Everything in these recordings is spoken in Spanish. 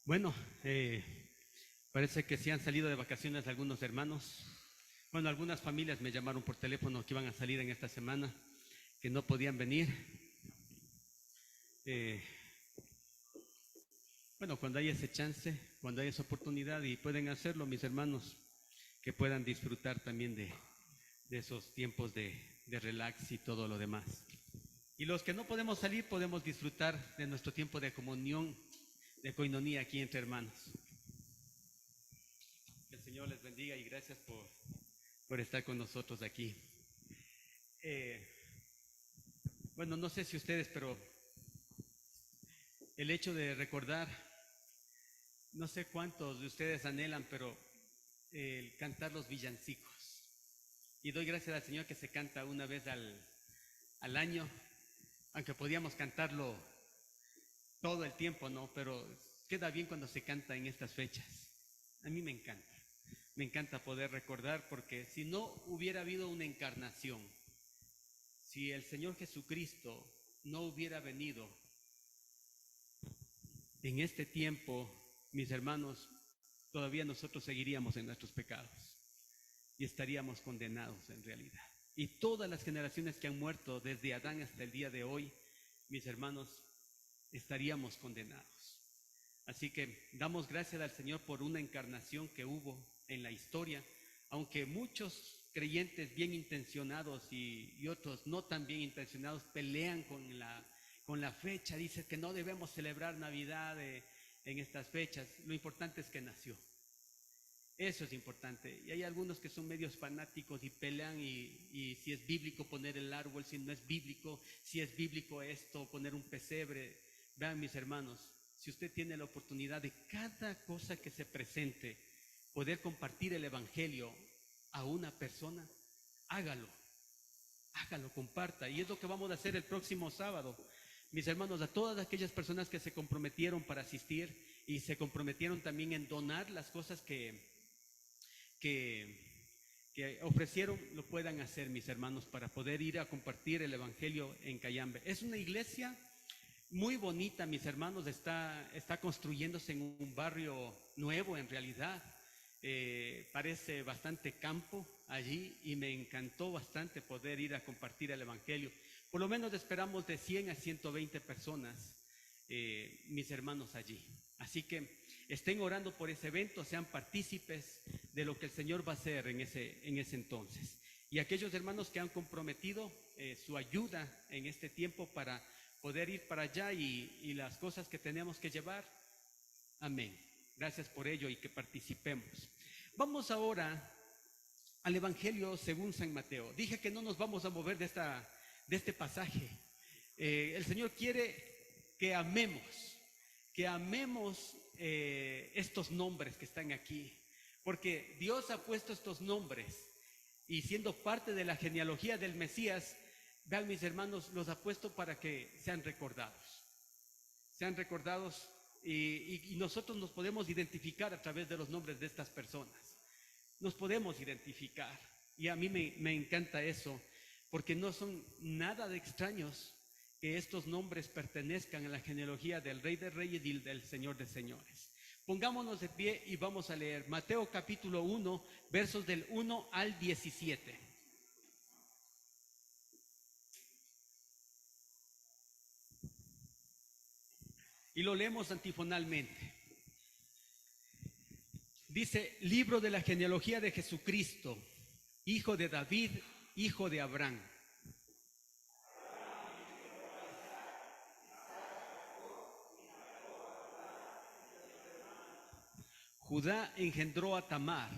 Bueno, parece que sí han salido de vacaciones algunos hermanos. Bueno, algunas familias me llamaron por teléfono que iban a salir en esta semana, que no podían venir. Eh, bueno, cuando hay ese chance, cuando hay esa oportunidad y pueden hacerlo, mis hermanos, que puedan disfrutar también de esos tiempos de relax y todo lo demás. Y los que no podemos salir, podemos disfrutar de nuestro tiempo de comunión, de coinonía aquí entre hermanos. Que el Señor les bendiga y gracias por estar con nosotros aquí. Eh, bueno, no sé si ustedes, pero el hecho de recordar, no sé cuántos de ustedes anhelan, pero el cantar los villancicos. Y doy gracias al Señor que se canta una vez al año, aunque podíamos cantarlo todo el tiempo, ¿no? Pero queda bien cuando se canta en estas fechas. A mí me encanta poder recordar, porque si no hubiera habido una encarnación, si el Señor Jesucristo no hubiera venido en este tiempo, mis hermanos, todavía nosotros seguiríamos en nuestros pecados y estaríamos condenados en realidad. Y todas las generaciones que han muerto desde Adán hasta el día de hoy, mis hermanos, estaríamos condenados. Así que damos gracias al Señor por una encarnación que hubo en la historia, aunque muchos creyentes bien intencionados y otros no tan bien intencionados pelean con la fecha, dicen que no debemos celebrar Navidad en estas fechas. Lo importante es que nació. Eso es importante. Y hay algunos que son medios fanáticos y pelean y si es bíblico poner el árbol, si no es bíblico, si es bíblico esto, poner un pesebre. Vean, mis hermanos, si usted tiene la oportunidad de cada cosa que se presente, poder compartir el evangelio a una persona, hágalo, comparta. Y es lo que vamos a hacer el próximo sábado. Mis hermanos, a todas aquellas personas que se comprometieron para asistir y se comprometieron también en donar las cosas que ofrecieron, lo puedan hacer, mis hermanos, para poder ir a compartir el evangelio en Cayambe. Es una iglesia muy bonita, mis hermanos, está construyéndose en un barrio nuevo en realidad. Parece bastante campo allí y me encantó bastante poder ir a compartir el evangelio. Por lo menos esperamos de 100 a 120 personas, mis hermanos, allí. Así que estén orando por ese evento, sean partícipes de lo que el Señor va a hacer en ese entonces. Y aquellos hermanos que han comprometido su ayuda en este tiempo para poder ir para allá y las cosas que tenemos que llevar, amén. Gracias por ello y que participemos. Vamos ahora al Evangelio según San Mateo. Dije que no nos vamos a mover de este pasaje. El Señor quiere que amemos estos nombres que están aquí, porque Dios ha puesto estos nombres y siendo parte de la genealogía del Mesías, vean, mis hermanos, los ha puesto para que sean recordados y nosotros nos podemos identificar a través de los nombres de estas personas. Nos podemos identificar y a mí me encanta eso, porque no son nada de extraños que estos nombres pertenezcan a la genealogía del Rey de Reyes y del Señor de Señores. Pongámonos de pie y vamos a leer Mateo capítulo 1, versos del 1 al 17. Y lo leemos antifonalmente. Dice: libro de la genealogía de Jesucristo, hijo de David, hijo de Abraham. Judá engendró a Tamar,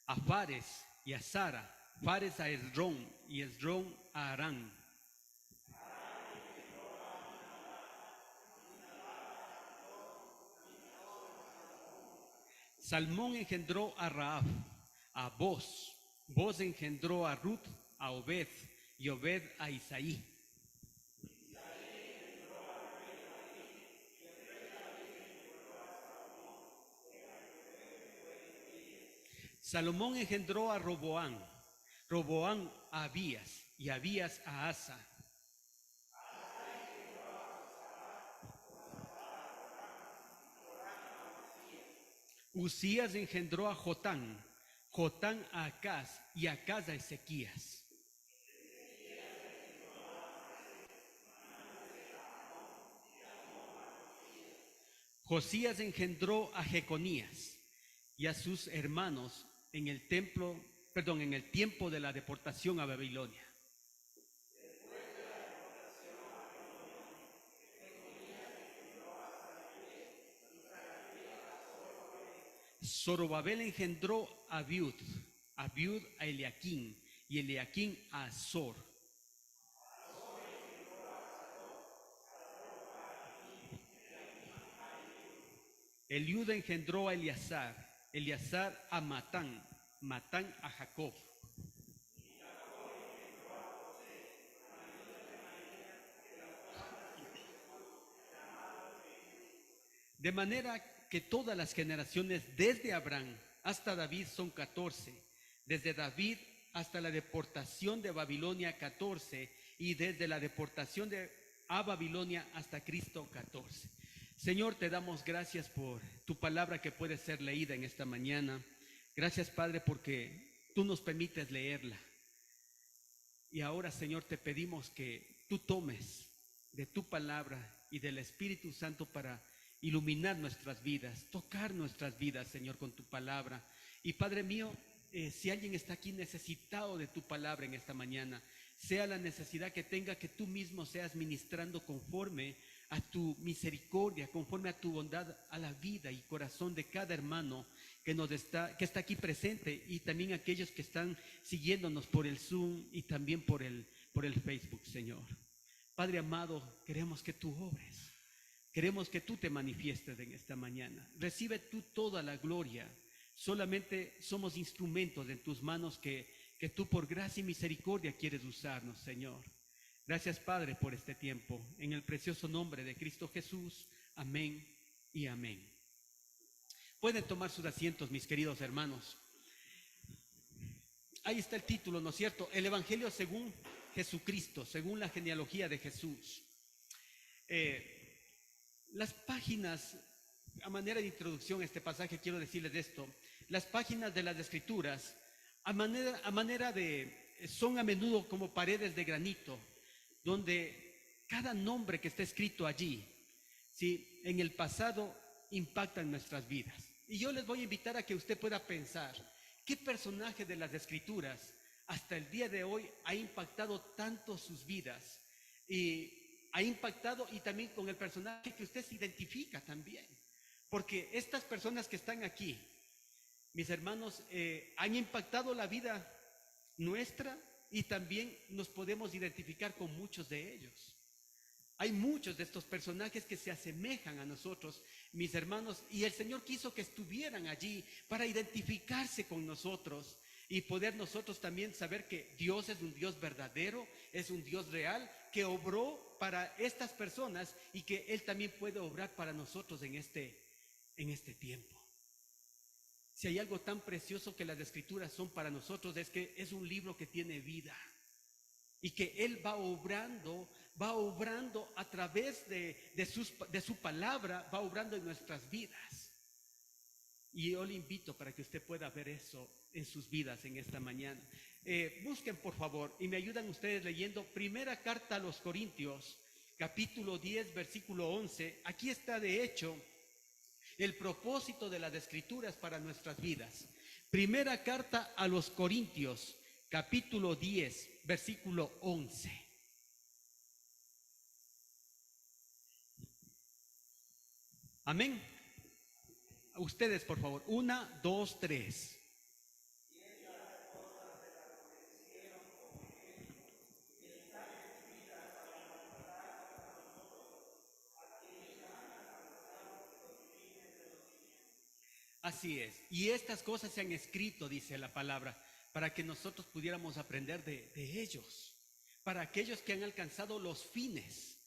a Fares y a Sara, Fares a Esrón y Esrón a Arán. Salmón engendró a Rahab, a Boz, Boz engendró a Ruth, a Obed y Obed a Isaí. Salomón engendró a Roboán, Roboán a Abías y Abías a Asa. Uzías engendró a Jotán, Jotán a Acaz y Acaz a Ezequías. Josías engendró a Jeconías y a sus hermanos en el en el tiempo de la deportación a Babilonia. Zorobabel engendró a Abiud a Eliaquín y Eliaquín a Azor. Eliud engendró a Eleazar a Matán, Matán a Jacob. De manera que todas las generaciones desde Abraham hasta David son 14, desde David hasta la deportación de Babilonia 14 y desde la deportación a Babilonia hasta Cristo 14. Señor, te damos gracias por tu palabra que puede ser leída en esta mañana. Gracias, Padre, porque tú nos permites leerla. Y ahora, Señor, te pedimos que tú tomes de tu palabra y del Espíritu Santo para iluminar nuestras vidas, tocar nuestras vidas, Señor, con tu palabra. Y Padre mío, si alguien está aquí necesitado de tu palabra en esta mañana, sea la necesidad que tenga, que tú mismo seas ministrando conforme a tu misericordia, conforme a tu bondad, a la vida y corazón de cada hermano que está aquí presente, y también aquellos que están siguiéndonos por el Zoom y también por el Facebook, Señor. Padre amado, queremos que tú obres. Queremos que tú te manifiestes en esta mañana. Recibe tú toda la gloria. Solamente somos instrumentos en tus manos que tú por gracia y misericordia quieres usarnos, Señor. Gracias, Padre, por este tiempo. En el precioso nombre de Cristo Jesús. Amén y amén. Pueden tomar sus asientos, mis queridos hermanos. Ahí está el título, ¿no es cierto? El Evangelio según Jesucristo, según la genealogía de Jesús. Las páginas, a manera de introducción a este pasaje, quiero decirles esto: las páginas de las Escrituras, son a menudo como paredes de granito, donde cada nombre que está escrito allí, ¿sí?, en el pasado impactan nuestras vidas. Y yo les voy a invitar a que usted pueda pensar, ¿qué personaje de las Escrituras hasta el día de hoy ha impactado tanto sus vidas? Y ha impactado, y también con el personaje que usted se identifica también. Porque estas personas que están aquí, mis hermanos, han impactado la vida nuestra, y también nos podemos identificar con muchos de ellos. Hay muchos de estos personajes que se asemejan a nosotros, mis hermanos, y el Señor quiso que estuvieran allí para identificarse con nosotros y poder nosotros también saber que Dios es un Dios verdadero, es un Dios real, que obró para estas personas y que Él también puede obrar para nosotros en este tiempo. Si hay algo tan precioso que las Escrituras son para nosotros, es que es un libro que tiene vida y que Él va obrando a través de su palabra, va obrando en nuestras vidas. Y yo le invito para que usted pueda ver eso en sus vidas en esta mañana. Busquen, por favor, y me ayudan ustedes leyendo Primera Carta a los Corintios, capítulo 10, versículo 11. Aquí está, de hecho, el propósito de las Escrituras para nuestras vidas. Primera Carta a los Corintios, capítulo 10, versículo 11. Amén. Ustedes, por favor. 1, 2, 3. Así es. Y estas cosas se han escrito, dice la palabra, para que nosotros pudiéramos aprender de ellos. Para aquellos que han alcanzado los fines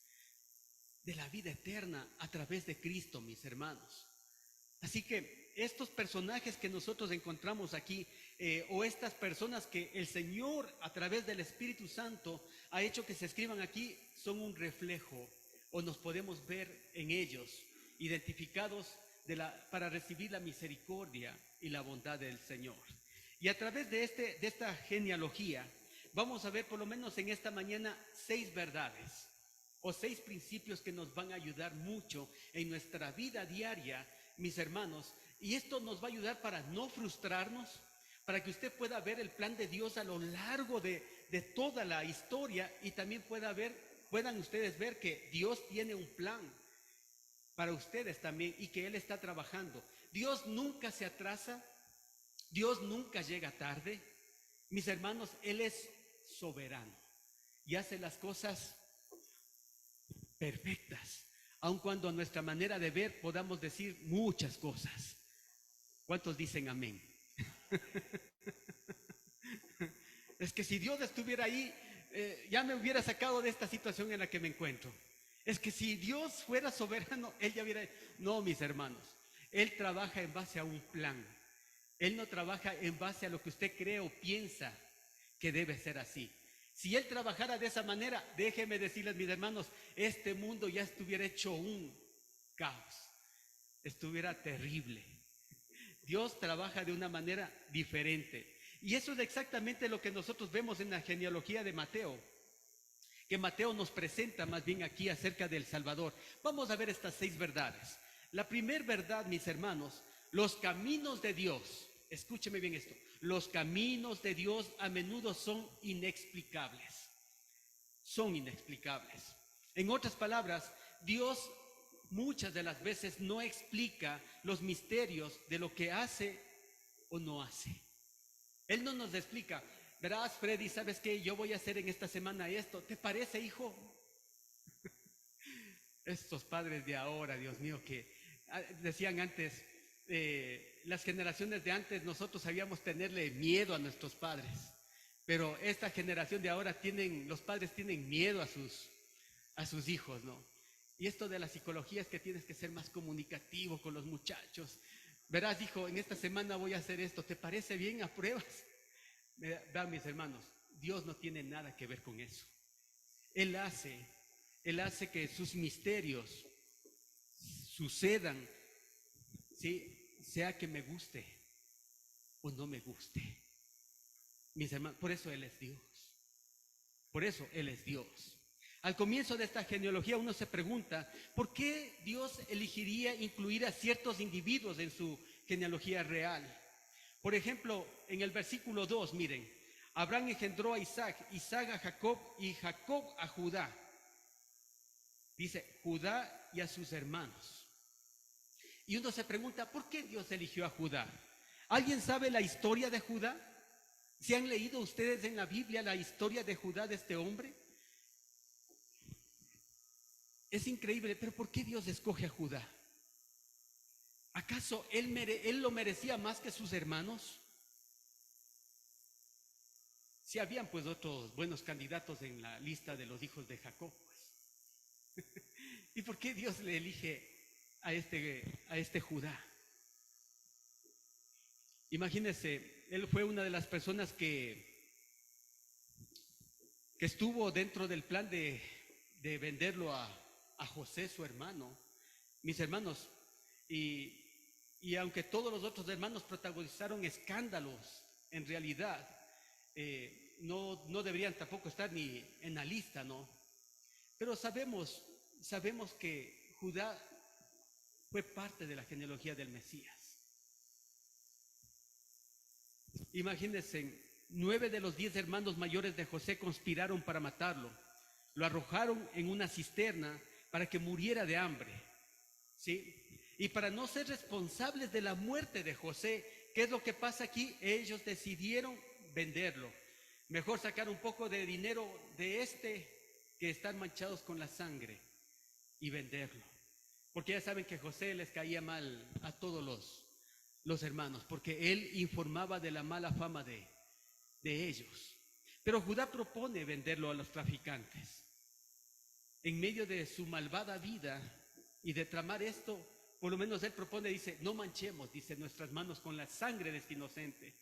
de la vida eterna a través de Cristo, mis hermanos. Así que estos personajes que nosotros encontramos aquí, o estas personas que el Señor a través del Espíritu Santo ha hecho que se escriban aquí, son un reflejo, o nos podemos ver en ellos, identificados para recibir la misericordia y la bondad del Señor. Y a través de esta genealogía, vamos a ver por lo menos en esta mañana 6 verdades o 6 principios que nos van a ayudar mucho en nuestra vida diaria, mis hermanos. Y esto nos va a ayudar para no frustrarnos, para que usted pueda ver el plan de Dios a lo largo de toda la historia y también puedan ustedes ver que Dios tiene un plan para ustedes también y que Él está trabajando. Dios nunca se atrasa, Dios nunca llega tarde. Mis hermanos, Él es soberano y hace las cosas perfectas, aun cuando a nuestra manera de ver podamos decir muchas cosas. ¿Cuántos dicen amén? Es que si Dios estuviera ahí, ya me hubiera sacado de esta situación en la que me encuentro. Es que si Dios fuera soberano, Él ya hubiera... No, mis hermanos, Él trabaja en base a un plan. Él no trabaja en base a lo que usted cree o piensa que debe ser así. Si Él trabajara de esa manera, déjenme decirles, mis hermanos, este mundo ya estuviera hecho un caos, estuviera terrible. Dios trabaja de una manera diferente. Y eso es exactamente lo que nosotros vemos en la genealogía de Mateo, que Mateo nos presenta más bien aquí acerca del Salvador. Vamos a ver estas 6 verdades. La primera verdad, mis hermanos, los caminos de Dios, escúcheme bien esto, los caminos de Dios a menudo son inexplicables. Son inexplicables. En otras palabras, Dios muchas de las veces no explica los misterios de lo que hace o no hace. Él no nos explica, verás, Freddy, ¿sabes qué? Yo voy a hacer en esta semana esto. ¿Te parece, hijo? Estos padres de ahora, Dios mío, que decían antes, las generaciones de antes, nosotros sabíamos tenerle miedo a nuestros padres, pero esta generación de ahora los padres tienen miedo a sus hijos, ¿no? Y esto de la psicología es que tienes que ser más comunicativo con los muchachos. Verás, hijo, en esta semana voy a hacer esto, ¿te parece bien? ¿Apruebas? Vean, mis hermanos, Dios no tiene nada que ver con eso. Él hace que sus misterios sucedan, ¿sí? Sea que me guste o no me guste. Mis hermanos, por eso Él es Dios. Por eso Él es Dios. Al comienzo de esta genealogía uno se pregunta, ¿por qué Dios elegiría incluir a ciertos individuos en su genealogía real? Por ejemplo, en el versículo 2, miren, Abraham engendró a Isaac, Isaac a Jacob y Jacob a Judá. Dice, Judá y a sus hermanos. Y uno se pregunta, ¿por qué Dios eligió a Judá? ¿Alguien sabe la historia de Judá? ¿Se han leído ustedes en la Biblia la historia de Judá, de este hombre? Es increíble, pero ¿por qué Dios escoge a Judá? ¿Acaso él lo merecía más que sus hermanos? Si habían pues otros buenos candidatos en la lista de los hijos de Jacob, pues. ¿Y por qué Dios le elige a este Judá? Imagínense, él fue una de las personas que estuvo dentro del plan de venderlo a José, su hermano. Mis hermanos, y aunque todos los otros hermanos protagonizaron escándalos, en realidad no deberían tampoco estar ni en la lista, ¿no? Pero sabemos que Judá fue parte de la genealogía del Mesías. Imagínense, 9 de los 10 hermanos mayores de José conspiraron para matarlo. Lo arrojaron en una cisterna para que muriera de hambre, ¿sí? Y para no ser responsables de la muerte de José, ¿qué es lo que pasa aquí? Ellos decidieron venderlo. Mejor sacar un poco de dinero de que están manchados con la sangre y venderlo. Porque ya saben que José les caía mal a todos los hermanos, porque él informaba de la mala fama de ellos. Pero Judá propone venderlo a los traficantes. En medio de su malvada vida y de tramar esto, por lo menos él propone, dice, no manchemos, dice, nuestras manos con la sangre de este inocente.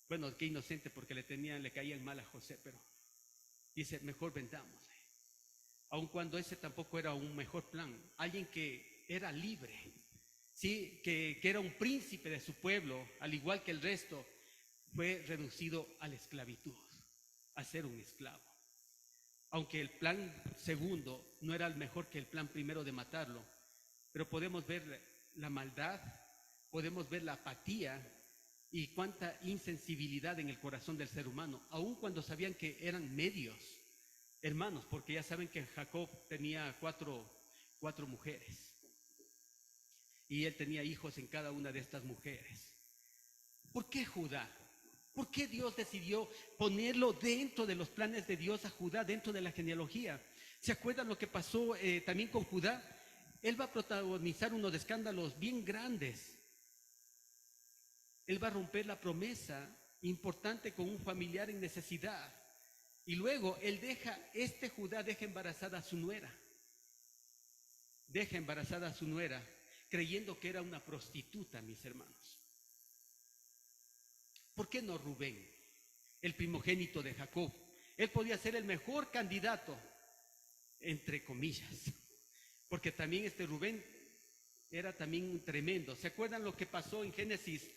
Bueno, qué inocente, porque le caían mal a José, pero dice, mejor vendámosle. Aun cuando ese tampoco era un mejor plan. Alguien que era libre, sí, que era un príncipe de su pueblo, al igual que el resto, fue reducido a la esclavitud, a ser un esclavo. Aunque el plan segundo no era el mejor que el plan primero de matarlo, pero podemos ver la maldad, podemos ver la apatía y cuánta insensibilidad en el corazón del ser humano, aun cuando sabían que eran medios hermanos, porque ya saben que Jacob tenía cuatro mujeres y él tenía hijos en cada una de estas mujeres. ¿Por qué Judá? ¿Por qué Dios decidió ponerlo dentro de los planes de Dios a Judá, dentro de la genealogía? ¿Se acuerdan lo que pasó también con Judá? Él va a protagonizar unos escándalos bien grandes. Él va a romper la promesa importante con un familiar en necesidad. Y luego él Judá deja embarazada a su nuera. Deja embarazada a su nuera, creyendo que era una prostituta, mis hermanos. ¿Por qué no Rubén, el primogénito de Jacob? Él podía ser el mejor candidato, entre comillas, porque también este Rubén era también un tremendo. ¿Se acuerdan lo que pasó en Génesis,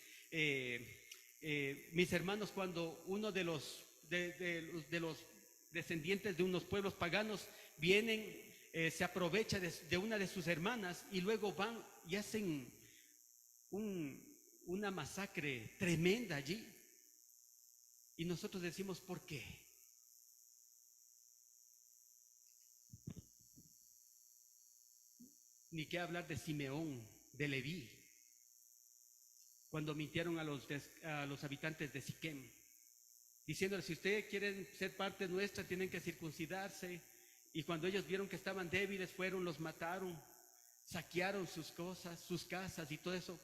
mis hermanos, cuando uno de los descendientes de unos pueblos paganos vienen, se aprovecha de una de sus hermanas y luego van y hacen una masacre tremenda allí? Y nosotros decimos, ¿por qué? Ni qué hablar de Simeón, de Leví, cuando mintieron a los habitantes de Siquem, diciéndoles, si ustedes quieren ser parte nuestra, tienen que circuncidarse. Y cuando ellos vieron que estaban débiles, los mataron, saquearon sus cosas, sus casas y todo eso.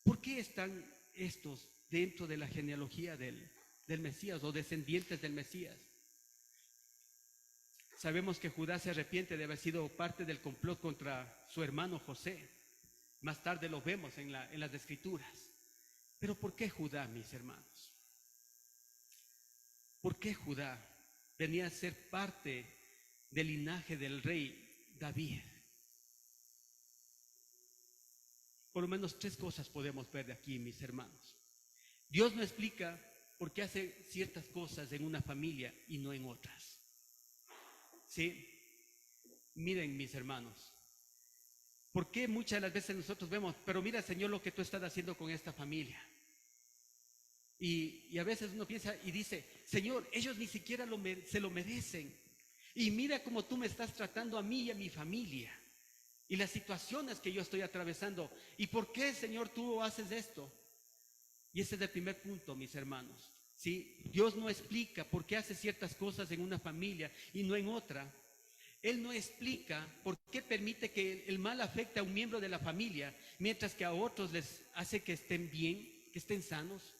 ¿Por qué están estos dentro de la genealogía del Mesías o descendientes del Mesías? Sabemos que Judá se arrepiente de haber sido parte del complot contra su hermano José. Más tarde lo vemos en las Escrituras. Pero ¿por qué Judá, mis hermanos? ¿Por qué Judá venía a ser parte del linaje del rey David? Por lo menos 3 cosas podemos ver de aquí, mis hermanos. Dios no explica por qué hace ciertas cosas en una familia y no en otras. ¿Sí? Miren, mis hermanos, ¿por qué muchas de las veces nosotros vemos, pero mira, Señor, lo que tú estás haciendo con esta familia? Y a veces uno piensa y dice, Señor, ellos ni siquiera se lo merecen. Y mira cómo tú me estás tratando a mí y a mi familia. Y las situaciones que yo estoy atravesando. ¿Y por qué, Señor, tú haces esto? Y ese es el primer punto, mis hermanos. ¿Sí? Dios no explica por qué hace ciertas cosas en una familia y no en otra. Él no explica por qué permite que el mal afecte a un miembro de la familia, mientras que a otros les hace que estén bien, que estén sanos.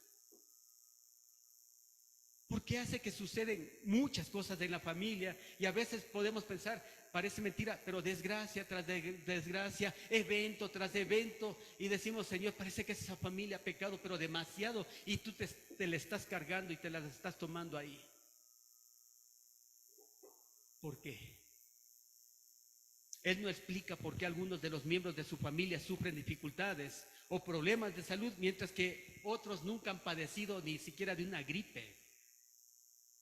¿Por qué hace que suceden muchas cosas en la familia? Y a veces podemos pensar, parece mentira, pero desgracia tras desgracia, evento tras evento, y decimos, Señor, parece que esa familia ha pecado, pero demasiado, y tú te la estás cargando y te la estás tomando ahí. ¿Por qué? Él no explica por qué algunos de los miembros de su familia sufren dificultades o problemas de salud, mientras que otros nunca han padecido ni siquiera de una gripe.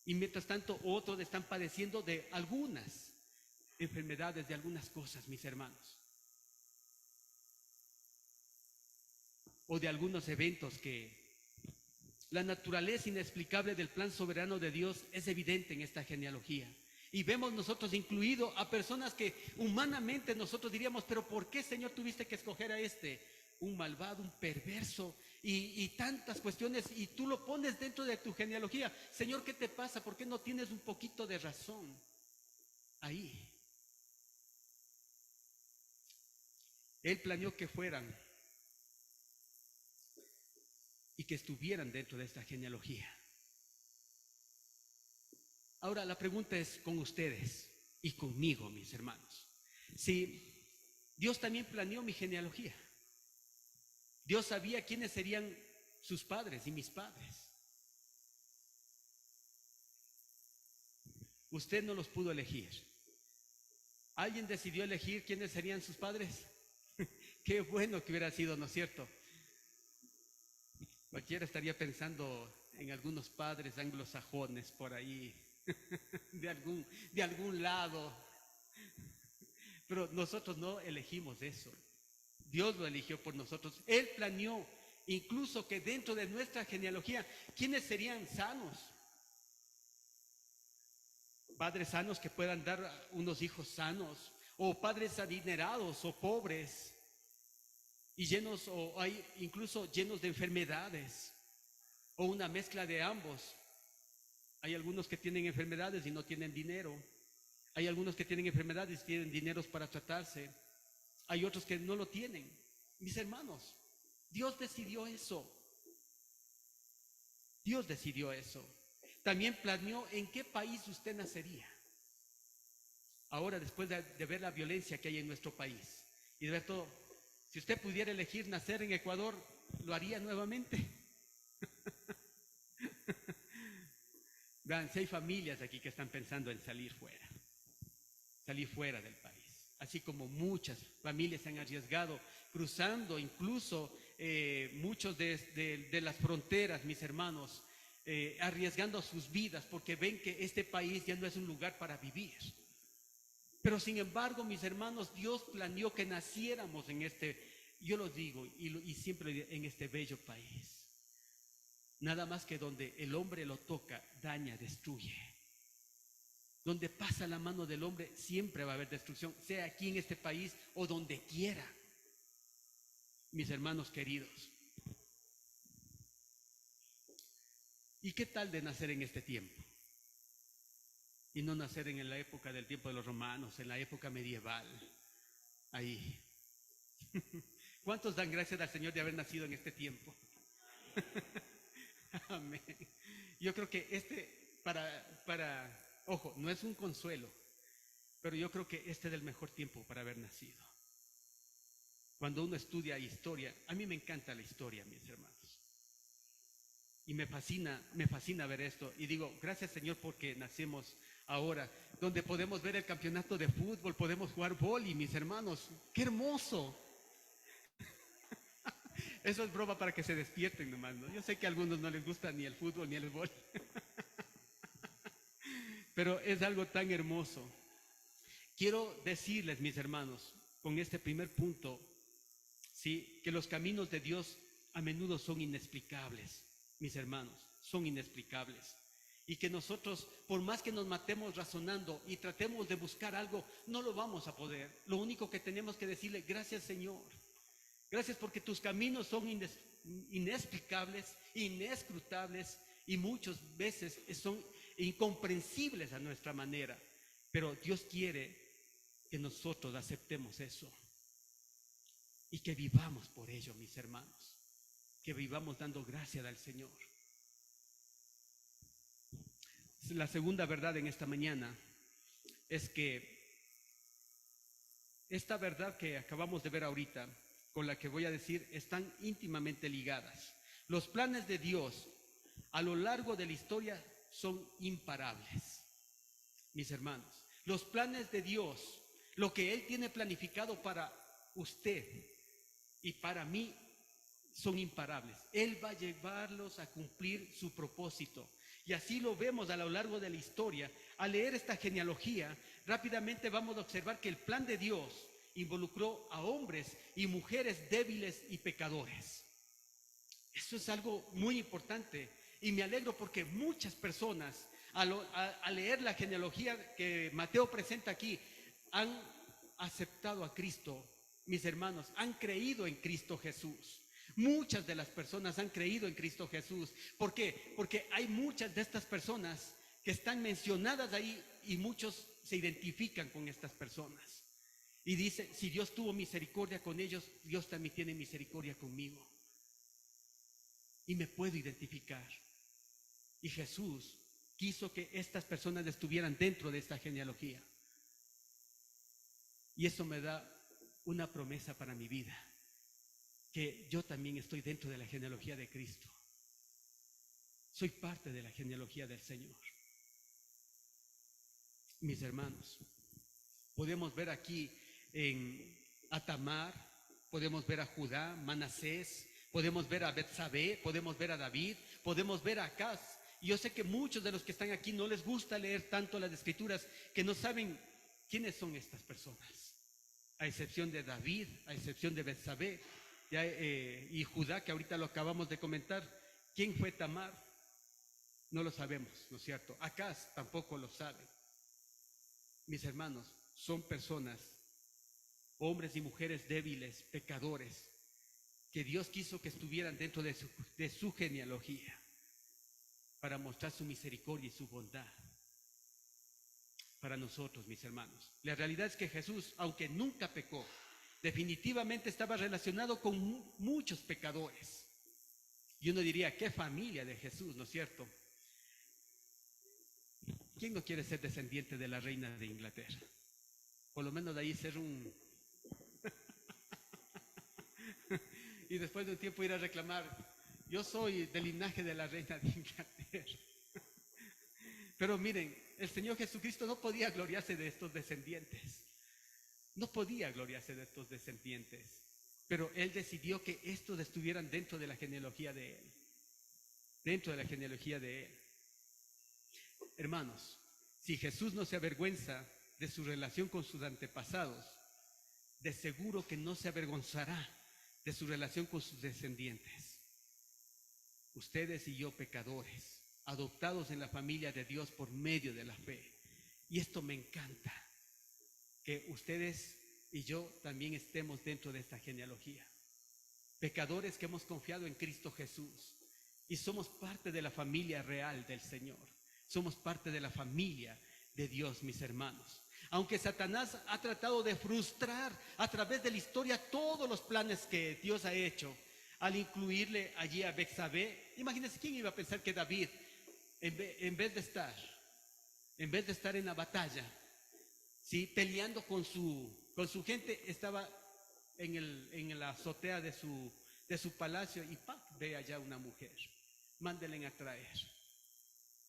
Y mientras tanto otros están padeciendo de algunas enfermedades, de algunas cosas, mis hermanos. O de algunos eventos que la naturaleza inexplicable del plan soberano de Dios es evidente en esta genealogía. Y vemos nosotros incluido a personas que humanamente nosotros diríamos, pero ¿por qué, Señor, tuviste que escoger a este? Un malvado, un perverso y tantas cuestiones, y tú lo pones dentro de tu genealogía. Señor, ¿qué te pasa? ¿Por qué no tienes un poquito de razón ahí? Él planeó que fueran y que estuvieran dentro de esta genealogía. Ahora la pregunta es con ustedes y conmigo, mis hermanos. Si Dios también planeó mi genealogía, Dios sabía quiénes serían sus padres y mis padres. Usted no los pudo elegir. ¿Alguien decidió elegir quiénes serían sus padres? Qué bueno que hubiera sido, ¿no es cierto? Cualquiera estaría pensando en algunos padres anglosajones por ahí, de algún lado, pero nosotros no elegimos eso. Dios lo eligió por nosotros. Él planeó incluso que dentro de nuestra genealogía, ¿quiénes serían sanos? Padres sanos que puedan dar unos hijos sanos, o padres adinerados o pobres y llenos, o hay incluso llenos de enfermedades, o una mezcla de ambos. Hay algunos que tienen enfermedades y no tienen dinero. Hay algunos que tienen enfermedades y tienen dineros para tratarse. Hay otros que no lo tienen. Mis hermanos, Dios decidió eso. Dios decidió eso. También planeó en qué país usted nacería. Ahora, después de ver la violencia que hay en nuestro país y de ver todo, si usted pudiera elegir nacer en Ecuador, ¿lo haría nuevamente? Vean, si hay familias aquí que están pensando en salir fuera del país. Así como muchas familias se han arriesgado, cruzando incluso muchos de las fronteras, mis hermanos, arriesgando sus vidas porque ven que este país ya no es un lugar para vivir. Pero sin embargo, mis hermanos, Dios planeó que naciéramos en yo lo digo y siempre en este bello país. Nada más que donde el hombre lo toca, daña, destruye. Donde pasa la mano del hombre, siempre va a haber destrucción, sea aquí en este país o donde quiera. Mis hermanos queridos. ¿Y qué tal de nacer en este tiempo? Y no nacer en la época del tiempo de los romanos, en la época medieval. Ahí. ¿Cuántos dan gracias al Señor de haber nacido en este tiempo? Amén. Yo creo que ojo, no es un consuelo, pero yo creo que este es el mejor tiempo para haber nacido. Cuando uno estudia historia, a mí me encanta la historia, mis hermanos. Y me fascina ver esto. Y digo, gracias Señor porque nacemos ahora, donde podemos ver el campeonato de fútbol, podemos jugar vóley, mis hermanos. ¡Qué hermoso! Eso es broma para que se despierten nomás, ¿no? Yo sé que a algunos no les gusta ni el fútbol ni el vóley. Pero es algo tan hermoso. Quiero decirles, mis hermanos, con este primer punto, ¿sí?, que los caminos de Dios a menudo son inexplicables, mis hermanos, son inexplicables. Y que nosotros, por más que nos matemos razonando y tratemos de buscar algo, no lo vamos a poder. Lo único que tenemos que decirle, gracias Señor. Gracias porque tus caminos son inexplicables, inescrutables y muchas veces son incomprensibles a nuestra manera. Pero Dios quiere que nosotros aceptemos eso y que vivamos por ello, mis hermanos. Que vivamos dando gracias al Señor. La segunda verdad en esta mañana es que esta verdad que acabamos de ver ahorita, con la que voy a decir, están íntimamente ligadas. Los planes de Dios a lo largo de la historia son imparables, mis hermanos. Los planes de Dios, lo que Él tiene planificado para usted y para mí, son imparables. Él va a llevarlos a cumplir su propósito. Y así lo vemos a lo largo de la historia. Al leer esta genealogía, rápidamente vamos a observar que el plan de Dios involucró a hombres y mujeres débiles y pecadores. Eso es algo muy importante y me alegro porque muchas personas al leer la genealogía que Mateo presenta aquí han aceptado a Cristo, mis hermanos, han creído en Cristo Jesús. Muchas de las personas han creído en Cristo Jesús. ¿Por qué? Porque hay muchas de estas personas que están mencionadas ahí y muchos se identifican con estas personas. Y dice, si Dios tuvo misericordia con ellos, Dios también tiene misericordia conmigo. Y me puedo identificar. Y Jesús quiso que estas personas estuvieran dentro de esta genealogía. Y eso me da una promesa para mi vida, que yo también estoy dentro de la genealogía de Cristo. Soy parte de la genealogía del Señor. Mis hermanos, podemos ver aquí a Tamar, podemos ver a Judá, Manasés, podemos ver a Betsabé, podemos ver a David, podemos ver a Acaz. Y yo sé que muchos de los que están aquí no les gusta leer tanto las escrituras, que no saben quiénes son estas personas, a excepción de David, a excepción de Betsabé y Judá, que ahorita lo acabamos de comentar. ¿Quién fue Tamar? No lo sabemos, ¿no es cierto? Acaz tampoco lo sabe. Mis hermanos, son personas, hombres y mujeres débiles, pecadores, que Dios quiso que estuvieran dentro de su genealogía para mostrar su misericordia y su bondad para nosotros, mis hermanos. La realidad es que Jesús, aunque nunca pecó, definitivamente estaba relacionado con muchos pecadores. Y uno diría, ¿qué familia de Jesús, no es cierto? ¿Quién no quiere ser descendiente de la reina de Inglaterra? Por lo menos de ahí ser un... y después de un tiempo ir a reclamar, yo soy del linaje de la reina de Inglaterra. Pero miren, el Señor Jesucristo no podía gloriarse de estos descendientes. No podía gloriarse de estos descendientes. Pero Él decidió que estos estuvieran dentro de la genealogía de Él. Dentro de la genealogía de Él. Hermanos, si Jesús no se avergüenza de su relación con sus antepasados, de seguro que no se avergonzará de su relación con sus descendientes. Ustedes y yo, pecadores, adoptados en la familia de Dios por medio de la fe. Y esto me encanta, que ustedes y yo también estemos dentro de esta genealogía. Pecadores que hemos confiado en Cristo Jesús y somos parte de la familia real del Señor. Somos parte de la familia de Dios, mis hermanos. Aunque Satanás ha tratado de frustrar a través de la historia todos los planes que Dios ha hecho, al incluirle allí a Betsabé, imagínense quién iba a pensar que David, en vez de estar en la batalla, ¿sí?, peleando con su gente, estaba en la azotea de su palacio y ¡pac!, ve allá una mujer, mándenle a traer.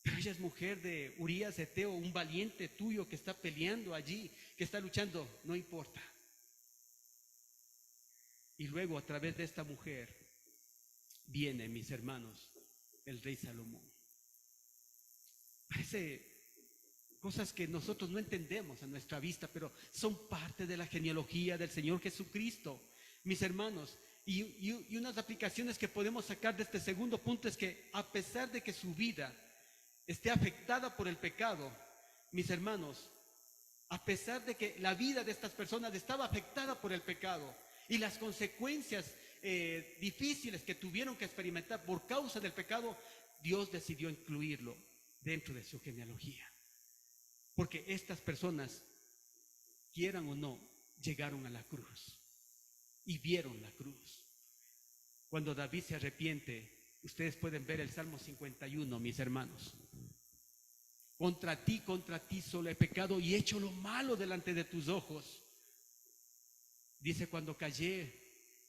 Pero ella es mujer de Urías Eteo, un valiente tuyo que está peleando allí, que está luchando, no importa. Y luego a través de esta mujer viene, mis hermanos, el rey Salomón. Parece cosas que nosotros no entendemos a nuestra vista, pero son parte de la genealogía del Señor Jesucristo, mis hermanos. Y unas aplicaciones que podemos sacar de este segundo punto es que a pesar de que su vida esté afectada por el pecado, mis hermanos, a pesar de que la vida de estas personas estaba afectada por el pecado y las consecuencias difíciles que tuvieron que experimentar por causa del pecado, Dios decidió incluirlo dentro de su genealogía. Porque estas personas, quieran o no, llegaron a la cruz y vieron la cruz. Cuando David se arrepiente, ustedes pueden ver el Salmo 51, mis hermanos. Contra ti solo he pecado y he hecho lo malo delante de tus ojos. Dice, cuando callé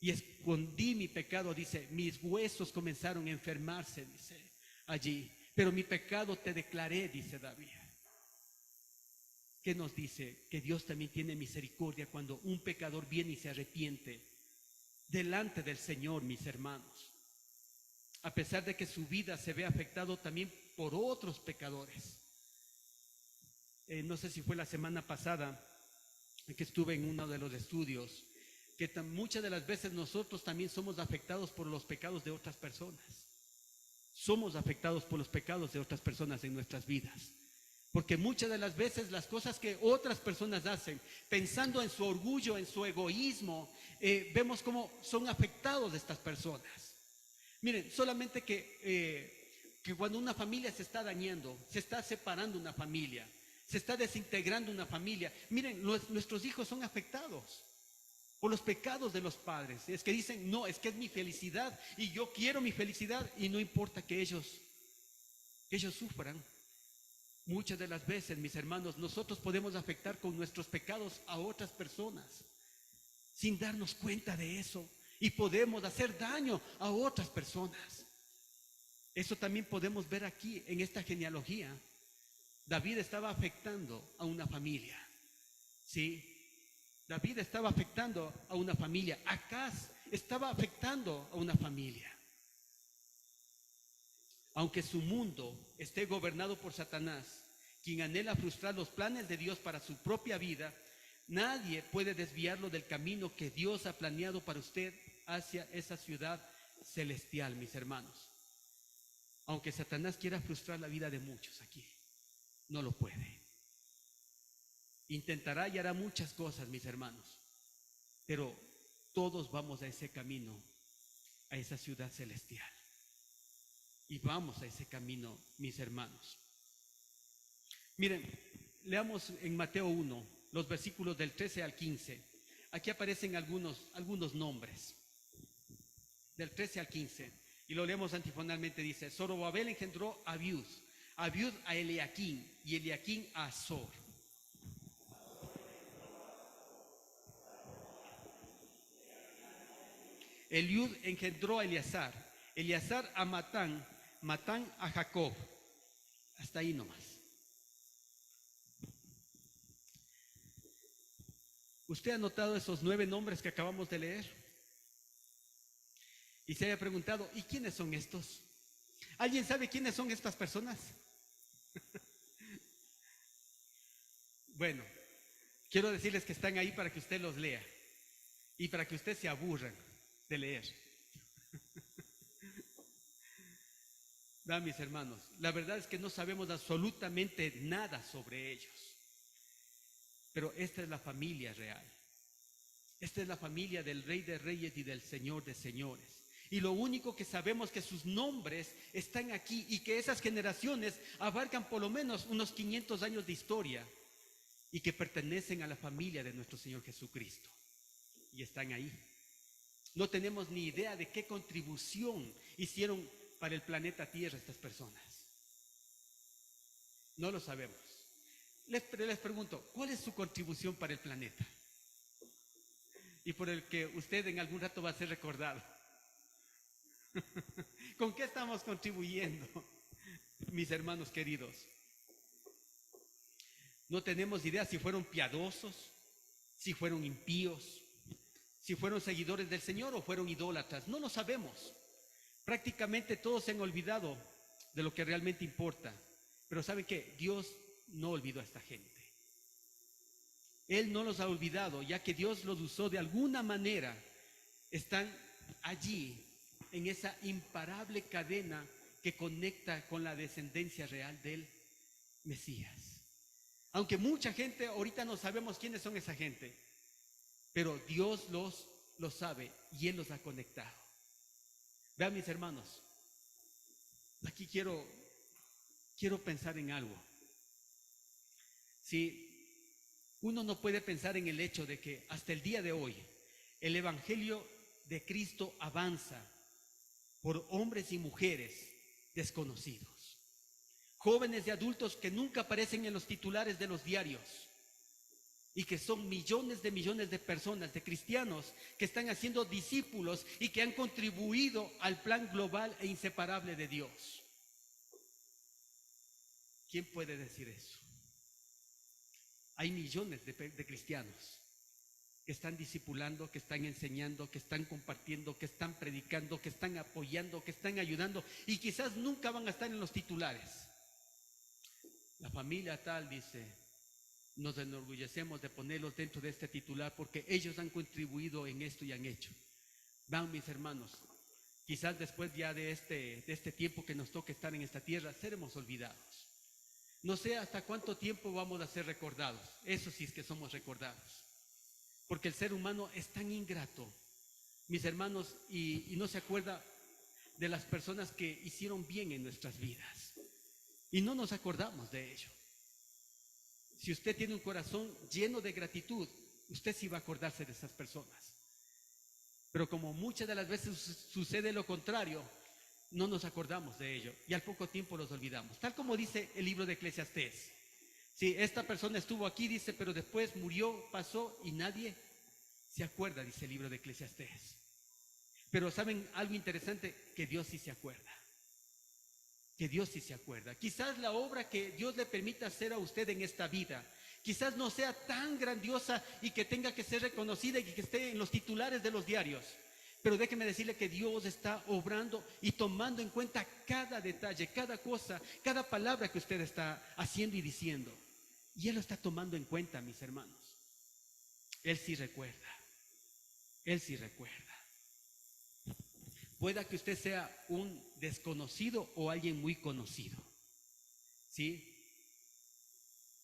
y escondí mi pecado, dice, mis huesos comenzaron a enfermarse, dice allí. Pero mi pecado te declaré, dice David. ¿Qué nos dice? Que Dios también tiene misericordia cuando un pecador viene y se arrepiente delante del Señor, mis hermanos. A pesar de que su vida se ve afectado también por otros pecadores. No sé si fue la semana pasada que estuve en uno de los estudios, que muchas de las veces nosotros también somos afectados por los pecados de otras personas. Somos afectados por los pecados de otras personas en nuestras vidas. Porque muchas de las veces las cosas que otras personas hacen, pensando en su orgullo, en su egoísmo, vemos cómo son afectados de estas personas. Miren, solamente que cuando una familia se está dañando, se está separando una familia, se está desintegrando una familia, miren, nuestros hijos son afectados por los pecados de los padres. Es que dicen, no, es que es mi felicidad y yo quiero mi felicidad y no importa que ellos sufran. Muchas de las veces, mis hermanos, nosotros podemos afectar con nuestros pecados a otras personas sin darnos cuenta de eso, y podemos hacer daño a otras personas. Eso también podemos ver aquí en esta genealogía. David estaba afectando a una familia, ¿sí? David estaba afectando a una familia. Acaz estaba afectando a una familia. Aunque su mundo esté gobernado por Satanás, quien anhela frustrar los planes de Dios para su propia vida, nadie puede desviarlo del camino que Dios ha planeado para usted hacia esa ciudad celestial, mis hermanos. Aunque Satanás quiera frustrar la vida de muchos aquí, no lo puede. Intentará y hará muchas cosas, mis hermanos, pero todos vamos a ese camino, a esa ciudad celestial. Y vamos a ese camino, mis hermanos. Miren, leamos en Mateo 1, los versículos del 13 al 15. Aquí aparecen algunos nombres, del 13 al 15. Y lo leemos antifonalmente, dice: Zorobabel engendró a Abiud, Abiud a Eliaquín, y Eliaquín a Azor. Eliud engendró a Eleazar, Eleazar a Matán, Matán a Jacob. Hasta ahí nomás. ¿Usted ha notado esos 9 nombres que acabamos de leer? Y se haya preguntado, ¿y quiénes son estos? ¿Alguien sabe quiénes son estas personas? Bueno, quiero decirles que están ahí para que usted los lea y para que usted se aburra de leer. Mis hermanos, la verdad es que no sabemos absolutamente nada sobre ellos. Pero esta es la familia real. Esta es la familia del Rey de Reyes y del Señor de Señores. Y lo único que sabemos es que sus nombres están aquí y que esas generaciones abarcan por lo menos unos 500 años de historia y que pertenecen a la familia de nuestro Señor Jesucristo. Y están ahí. No tenemos ni idea de qué contribución hicieron para el planeta Tierra estas personas. No lo sabemos. Les pregunto, ¿cuál es su contribución para el planeta? Y por el que usted en algún rato va a ser recordado. ¿Con qué estamos contribuyendo, mis hermanos queridos? No tenemos idea si fueron piadosos, si fueron impíos, si fueron seguidores del Señor o fueron idólatras. No lo sabemos. Prácticamente todos se han olvidado de lo que realmente importa. Pero ¿saben qué? Dios no olvidó a esta gente. Él no los ha olvidado, ya que Dios los usó de alguna manera. Están allí, en esa imparable cadena que conecta con la descendencia real del Mesías. Aunque mucha gente, ahorita no sabemos quiénes son esa gente, pero Dios los sabe y Él los ha conectado. Vean, mis hermanos, aquí quiero pensar en algo. Si uno no puede pensar en el hecho de que hasta el día de hoy el Evangelio de Cristo avanza por hombres y mujeres desconocidos, jóvenes y adultos que nunca aparecen en los titulares de los diarios, y que son millones de personas, de cristianos, que están haciendo discípulos y que han contribuido al plan global e inseparable de Dios. ¿Quién puede decir eso? Hay millones de cristianos que están discipulando, que están enseñando, que están compartiendo, que están predicando, que están apoyando, que están ayudando, y quizás nunca van a estar en los titulares. La familia tal dice, nos enorgullecemos de ponerlos dentro de este titular porque ellos han contribuido en esto y han hecho. Van, mis hermanos, quizás después ya de este tiempo que nos toca estar en esta tierra, seremos olvidados. No sé hasta cuánto tiempo vamos a ser recordados. Eso sí es que somos recordados. Porque el ser humano es tan ingrato, mis hermanos, y no se acuerda de las personas que hicieron bien en nuestras vidas. Y no nos acordamos de ello. Si usted tiene un corazón lleno de gratitud, usted sí va a acordarse de esas personas. Pero como muchas de las veces sucede lo contrario, no nos acordamos de ello y al poco tiempo los olvidamos. Tal como dice el libro de Eclesiastés. Si esta persona estuvo aquí, dice, pero después murió, pasó y nadie se acuerda, dice el libro de Eclesiastés. Pero ¿saben algo interesante? Que Dios sí se acuerda. Que Dios sí se acuerda. Quizás la obra que Dios le permita hacer a usted en esta vida, Quizás no sea tan grandiosa y que tenga que ser reconocida y que esté en los titulares de los diarios. Pero déjeme decirle que Dios está obrando y tomando en cuenta cada detalle, cada cosa, cada palabra que usted está haciendo y diciendo. Y Él lo está tomando en cuenta, mis hermanos. Él sí recuerda. Él sí recuerda. Pueda que usted sea un desconocido o alguien muy conocido. ¿Sí?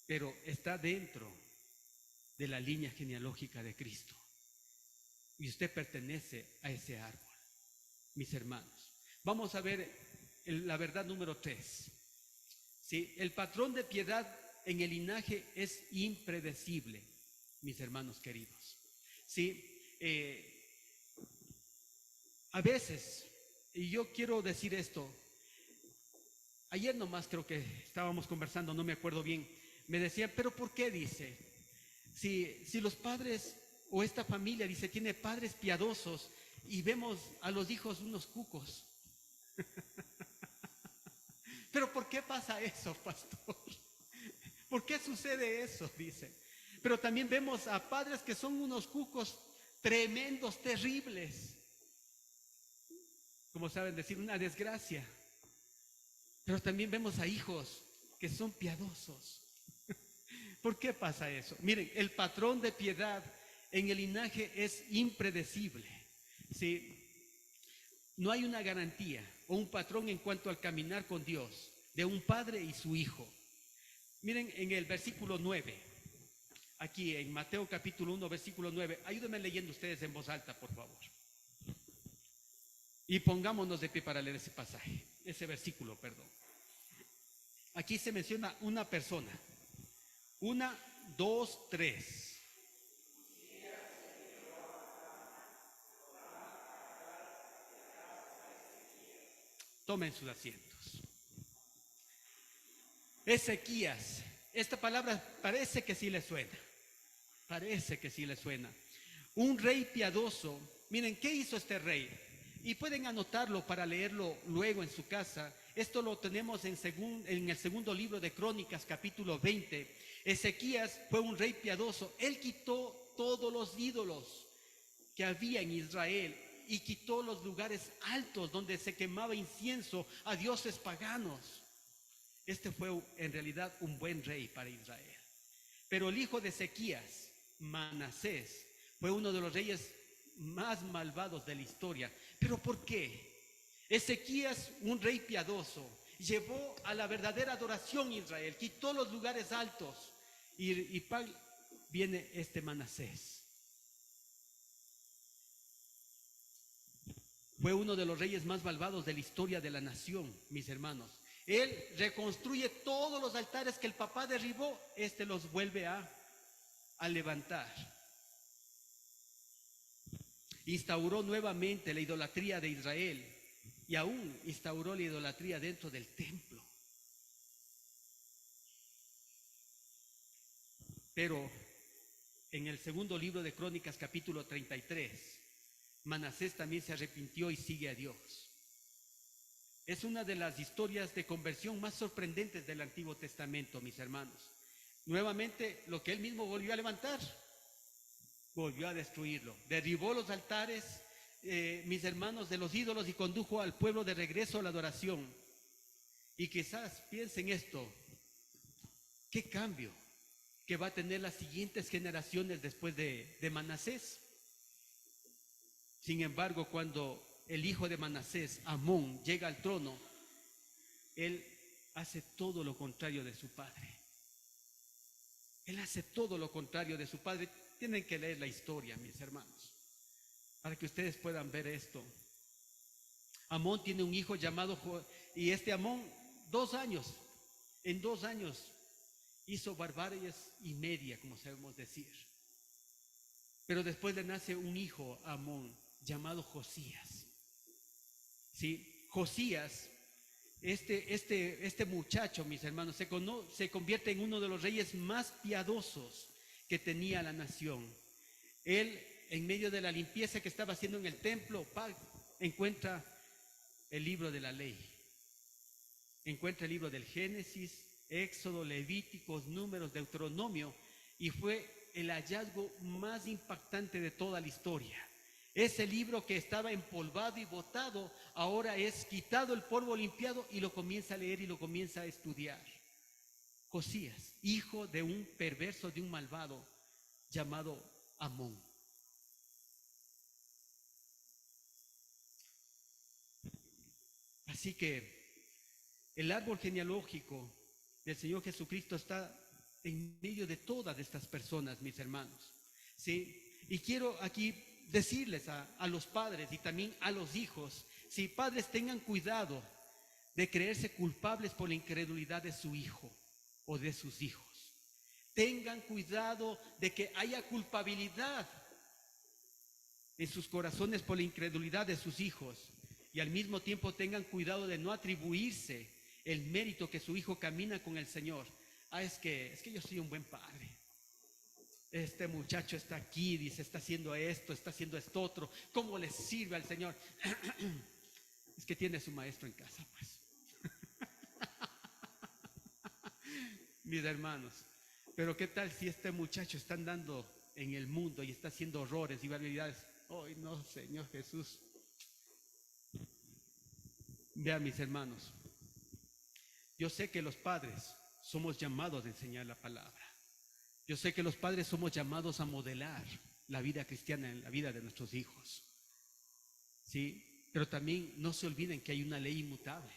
Pero está dentro de la línea genealógica de Cristo. Y usted pertenece a ese árbol, mis hermanos. Vamos a ver la verdad número 3. ¿Sí? El patrón de piedad en el linaje es impredecible, mis hermanos queridos. ¿Sí? A veces, y yo quiero decir esto, ayer nomás creo que estábamos conversando, no me acuerdo bien, me decían, pero ¿por qué? Dice, si los padres o esta familia, dice, tiene padres piadosos y vemos a los hijos unos cucos. Pero ¿por qué pasa eso, pastor? ¿Por qué sucede eso? Dice. Pero también vemos a padres que son unos cucos tremendos, terribles. Como saben decir, una desgracia. Pero también vemos a hijos que son piadosos. ¿Por qué pasa eso? Miren, el patrón de piedad en el linaje es impredecible. ¿Sí? No hay una garantía o un patrón en cuanto al caminar con Dios de un padre y su hijo. Miren en el versículo 9, aquí en Mateo capítulo 1, versículo 9. Ayúdenme leyendo ustedes en voz alta, por favor. Y pongámonos de pie para leer ese pasaje, ese versículo, perdón. Aquí se menciona una persona. 1, 2, 3. Tomen sus asientos. Ezequías. Esta palabra parece que sí le suena. Parece que sí le suena. Un rey piadoso. Miren, ¿qué hizo este rey? Y pueden anotarlo para leerlo luego en su casa. Esto lo tenemos en el segundo libro de Crónicas, capítulo 20. Ezequías fue un rey piadoso. Él quitó todos los ídolos que había en Israel y quitó los lugares altos donde se quemaba incienso a dioses paganos. Este fue en realidad un buen rey para Israel. Pero el hijo de Ezequías, Manasés, fue uno de los reyes más malvados de la historia. ¿Pero por qué? Ezequías, un rey piadoso, llevó a la verdadera adoración a Israel, quitó los lugares altos y viene este Manasés. Fue uno de los reyes más malvados de la historia de la nación, mis hermanos. Él reconstruye todos los altares que el papá derribó, los vuelve a levantar. Instauró nuevamente la idolatría de Israel y aún instauró la idolatría dentro del templo. Pero en el segundo libro de Crónicas, capítulo 33, Manasés también se arrepintió y sigue a Dios. Es una de las historias de conversión más sorprendentes del Antiguo Testamento, mis hermanos. Nuevamente, lo que él mismo volvió a levantar, volvió a destruirlo. Derribó los altares, mis hermanos, de los ídolos y condujo al pueblo de regreso a la adoración. Y quizás piensen esto, ¿qué cambio que va a tener las siguientes generaciones después de Manasés? Sin embargo, cuando el hijo de Manasés, Amón, llega al trono, él hace todo lo contrario de su padre. Él hace todo lo contrario de su padre. Tienen que leer la historia, mis hermanos, para que ustedes puedan ver esto. Amón tiene un hijo llamado y este Amón, 2 años, en 2 años hizo barbaries y media, como sabemos decir. Pero después le nace un hijo a Amón llamado Josías. ¿Sí? Josías, este muchacho, mis hermanos, se convierte en uno de los reyes más piadosos que tenía la nación. Él, en medio de la limpieza que estaba haciendo en el templo, encuentra el libro de la ley. Encuentra el libro del Génesis, Éxodo, Levíticos, Números, Deuteronomio, y fue el hallazgo más impactante de toda la historia. Ese libro que estaba empolvado y botado, ahora es quitado el polvo, limpiado, y lo comienza a leer y lo comienza a estudiar. Josías, hijo de un perverso, de un malvado llamado Amón. Así que el árbol genealógico del Señor Jesucristo está en medio de todas estas personas, mis hermanos. ¿Sí? Y quiero aquí decirles a los padres y también a los hijos, si padres, tengan cuidado de creerse culpables por la incredulidad de su hijo o de sus hijos. Tengan cuidado de que haya culpabilidad en sus corazones por la incredulidad de sus hijos, y al mismo tiempo tengan cuidado de no atribuirse el mérito que su hijo camina con el Señor. Es que yo soy un buen padre. Este muchacho está aquí, dice, está haciendo esto otro. ¿Cómo le sirve al Señor? Es que tiene su maestro en casa, pues. Mis hermanos, pero ¿qué tal si este muchacho está andando en el mundo y está haciendo horrores y barbaridades? ¡Ay, no, Señor Jesús! Vean, mis hermanos, yo sé que los padres somos llamados a enseñar la palabra. Yo sé que los padres somos llamados a modelar la vida cristiana en la vida de nuestros hijos. ¿Sí? Pero también no se olviden que hay una ley inmutable.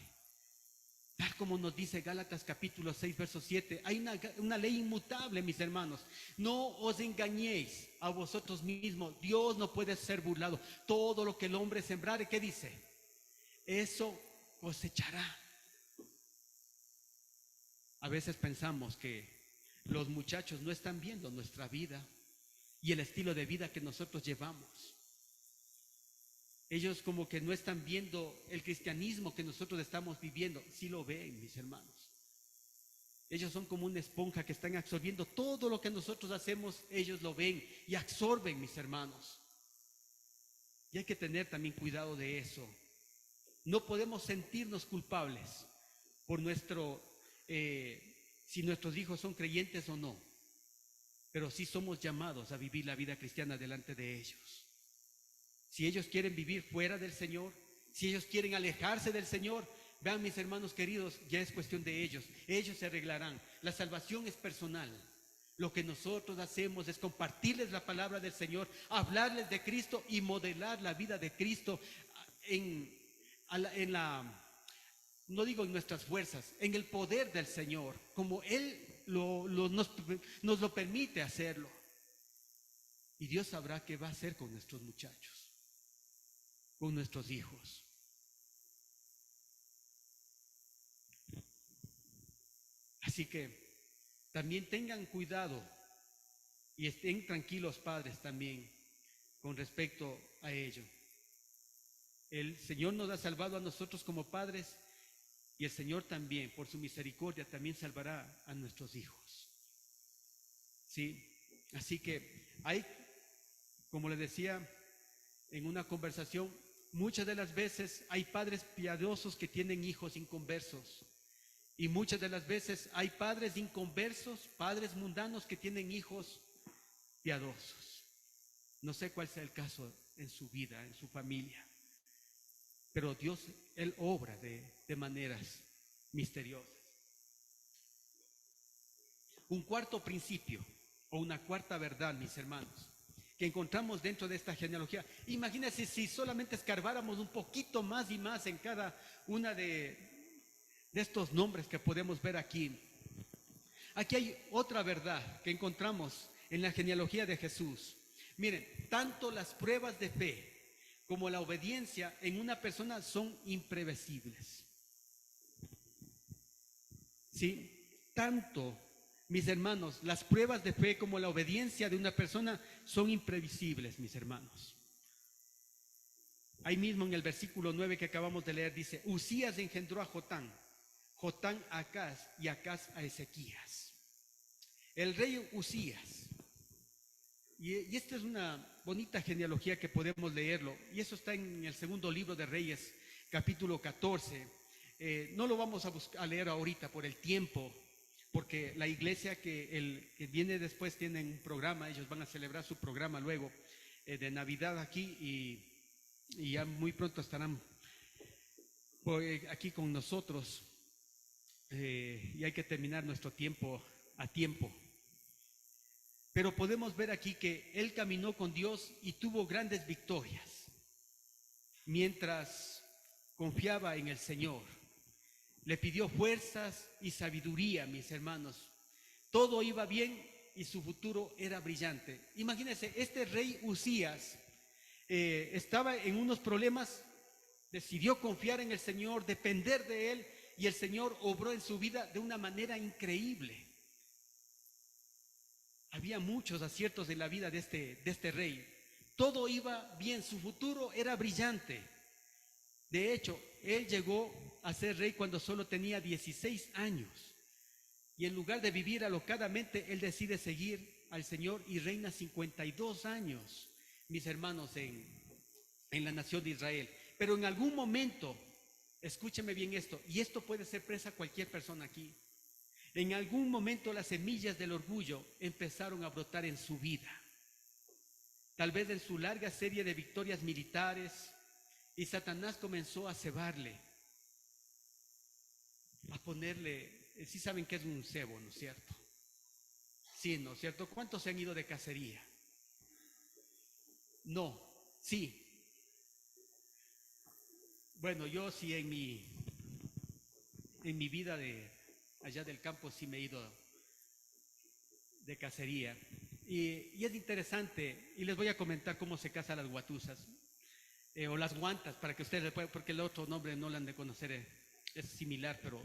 Tal como nos dice Gálatas capítulo 6, verso 7, hay una ley inmutable, mis hermanos. No os engañéis a vosotros mismos. Dios no puede ser burlado. Todo lo que el hombre sembrare, ¿qué dice? Eso cosechará. A veces pensamos que los muchachos no están viendo nuestra vida y el estilo de vida que nosotros llevamos. Ellos como que no están viendo el cristianismo que nosotros estamos viviendo. Sí lo ven, mis hermanos. Ellos son como una esponja que están absorbiendo todo lo que nosotros hacemos. Ellos lo ven y absorben, mis hermanos. Y hay que tener también cuidado de eso. No podemos sentirnos culpables por si nuestros hijos son creyentes o no. Pero sí somos llamados a vivir la vida cristiana delante de ellos. Si ellos quieren vivir fuera del Señor, si ellos quieren alejarse del Señor, vean, mis hermanos queridos, ya es cuestión de ellos. Ellos se arreglarán. La salvación es personal. Lo que nosotros hacemos es compartirles la palabra del Señor, hablarles de Cristo y modelar la vida de Cristo no digo en nuestras fuerzas, en el poder del Señor, como Él nos lo permite hacerlo. Y Dios sabrá qué va a hacer con nuestros muchachos, con nuestros hijos. Así que también tengan cuidado y estén tranquilos, padres, también con respecto a ello. El Señor nos ha salvado a nosotros como padres, y el Señor también, por su misericordia, también salvará a nuestros hijos. ¿Sí? Así que hay, como les decía en una conversación, muchas de las veces hay padres piadosos que tienen hijos inconversos. Y muchas de las veces hay padres inconversos, padres mundanos que tienen hijos piadosos. No sé cuál sea el caso en su vida, en su familia. Pero Dios, Él obra de maneras misteriosas. Un cuarto principio o una cuarta verdad, mis hermanos, que encontramos dentro de esta genealogía. Imagínense si solamente escarbáramos un poquito más y más en cada una de estos nombres que podemos ver aquí. Aquí hay otra verdad que encontramos en la genealogía de Jesús. Miren, tanto las pruebas de fe como la obediencia en una persona son imprevisibles. ¿Sí? Tanto, mis hermanos, las pruebas de fe como la obediencia de una persona son imprevisibles, mis hermanos. Ahí mismo en el versículo 9 que acabamos de leer dice: Usías engendró a Jotán, Jotán a Acaz y Acaz a Ezequías. El rey Usías. Y esta es una bonita genealogía que podemos leerlo. Y eso está en el segundo libro de Reyes, capítulo 14. No lo vamos a leer ahorita por el tiempo, porque la iglesia que viene después tienen un programa, ellos van a celebrar su programa luego de Navidad aquí y ya muy pronto estarán aquí con nosotros y hay que terminar nuestro tiempo a tiempo. Pero podemos ver aquí que él caminó con Dios y tuvo grandes victorias mientras confiaba en el Señor. Le pidió fuerzas y sabiduría, mis hermanos. Todo iba bien y su futuro era brillante. Imagínense, este rey Usías estaba en unos problemas, decidió confiar en el Señor, depender de él, y el Señor obró en su vida de una manera increíble. Había muchos aciertos en la vida de este rey. Todo iba bien, su futuro era brillante. De hecho, él llegó a ser rey cuando solo tenía 16 años. Y en lugar de vivir alocadamente, él decide seguir al Señor y reina 52 años, mis hermanos, en la nación de Israel. Pero en algún momento, escúcheme bien esto, y esto puede ser presa a cualquier persona aquí. En algún momento las semillas del orgullo empezaron a brotar en su vida. Tal vez en su larga serie de victorias militares, y Satanás comenzó a cebarle, a ponerle, sí saben que es un cebo, ¿no es cierto? Sí, ¿no es cierto? ¿Cuántos se han ido de cacería? No, sí. Bueno, yo sí en mi vida de allá del campo sí me he ido de cacería. Y es interesante, y les voy a comentar cómo se cazan las guatuzas, o las guantas, para que ustedes le puedan, porque el otro nombre no lo han de conocer, es similar, pero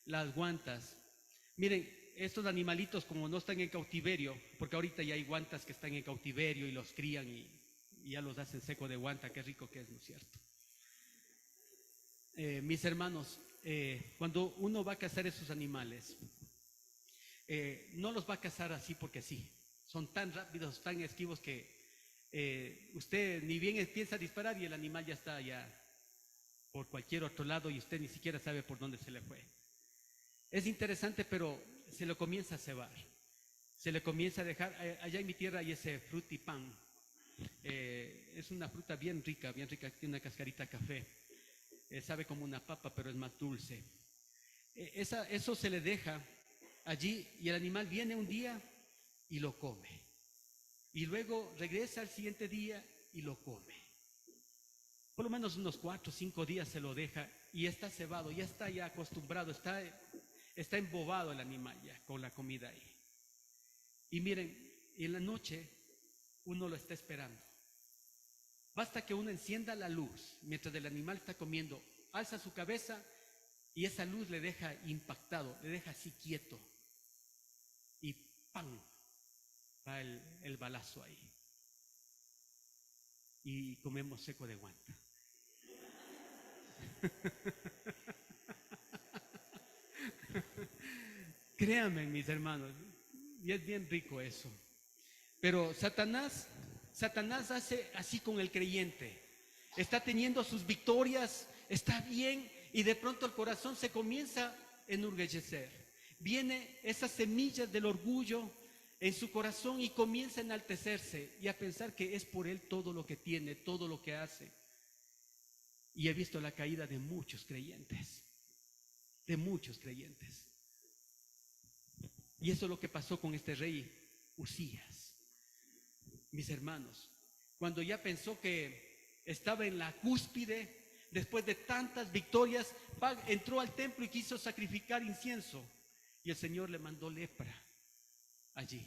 las guantas. Miren, estos animalitos como no están en cautiverio, porque ahorita ya hay guantas que están en cautiverio y los crían y ya los hacen seco de guanta, qué rico que es, ¿no es cierto? Mis hermanos, cuando uno va a cazar esos animales, no los va a cazar así porque sí. Son tan rápidos, tan esquivos que usted ni bien piensa disparar y el animal ya está allá por cualquier otro lado y usted ni siquiera sabe por dónde se le fue. Es interesante, pero se lo comienza a cebar. Se le comienza a dejar, allá en mi tierra hay ese frutipán. Es una fruta bien rica, tiene una cascarita café. Sabe como una papa, pero es más dulce. Eso se le deja allí y el animal viene un día y lo come. Y luego regresa al siguiente día y lo come. Por lo menos unos 4 o 5 días se lo deja y está cebado, ya está ya acostumbrado, está embobado el animal ya con la comida ahí. Y miren, en la noche uno lo está esperando. Basta que uno encienda la luz mientras el animal está comiendo, alza su cabeza y esa luz le deja impactado, le deja así quieto. Y ¡pam! Va el balazo ahí. Y comemos seco de guanta. Créanme, mis hermanos, y es bien rico eso. Pero Satanás hace así con el creyente. Está teniendo sus victorias, está bien, y de pronto el corazón se comienza a enorgullecer. Viene esas semillas del orgullo en su corazón y comienza a enaltecerse y a pensar que es por él todo lo que tiene, todo lo que hace. Y he visto la caída de muchos creyentes, de muchos creyentes. Y eso es lo que pasó con este rey Usías. Mis hermanos, cuando ya pensó que estaba en la cúspide, después de tantas victorias, entró al templo y quiso sacrificar incienso. Y el Señor le mandó lepra allí.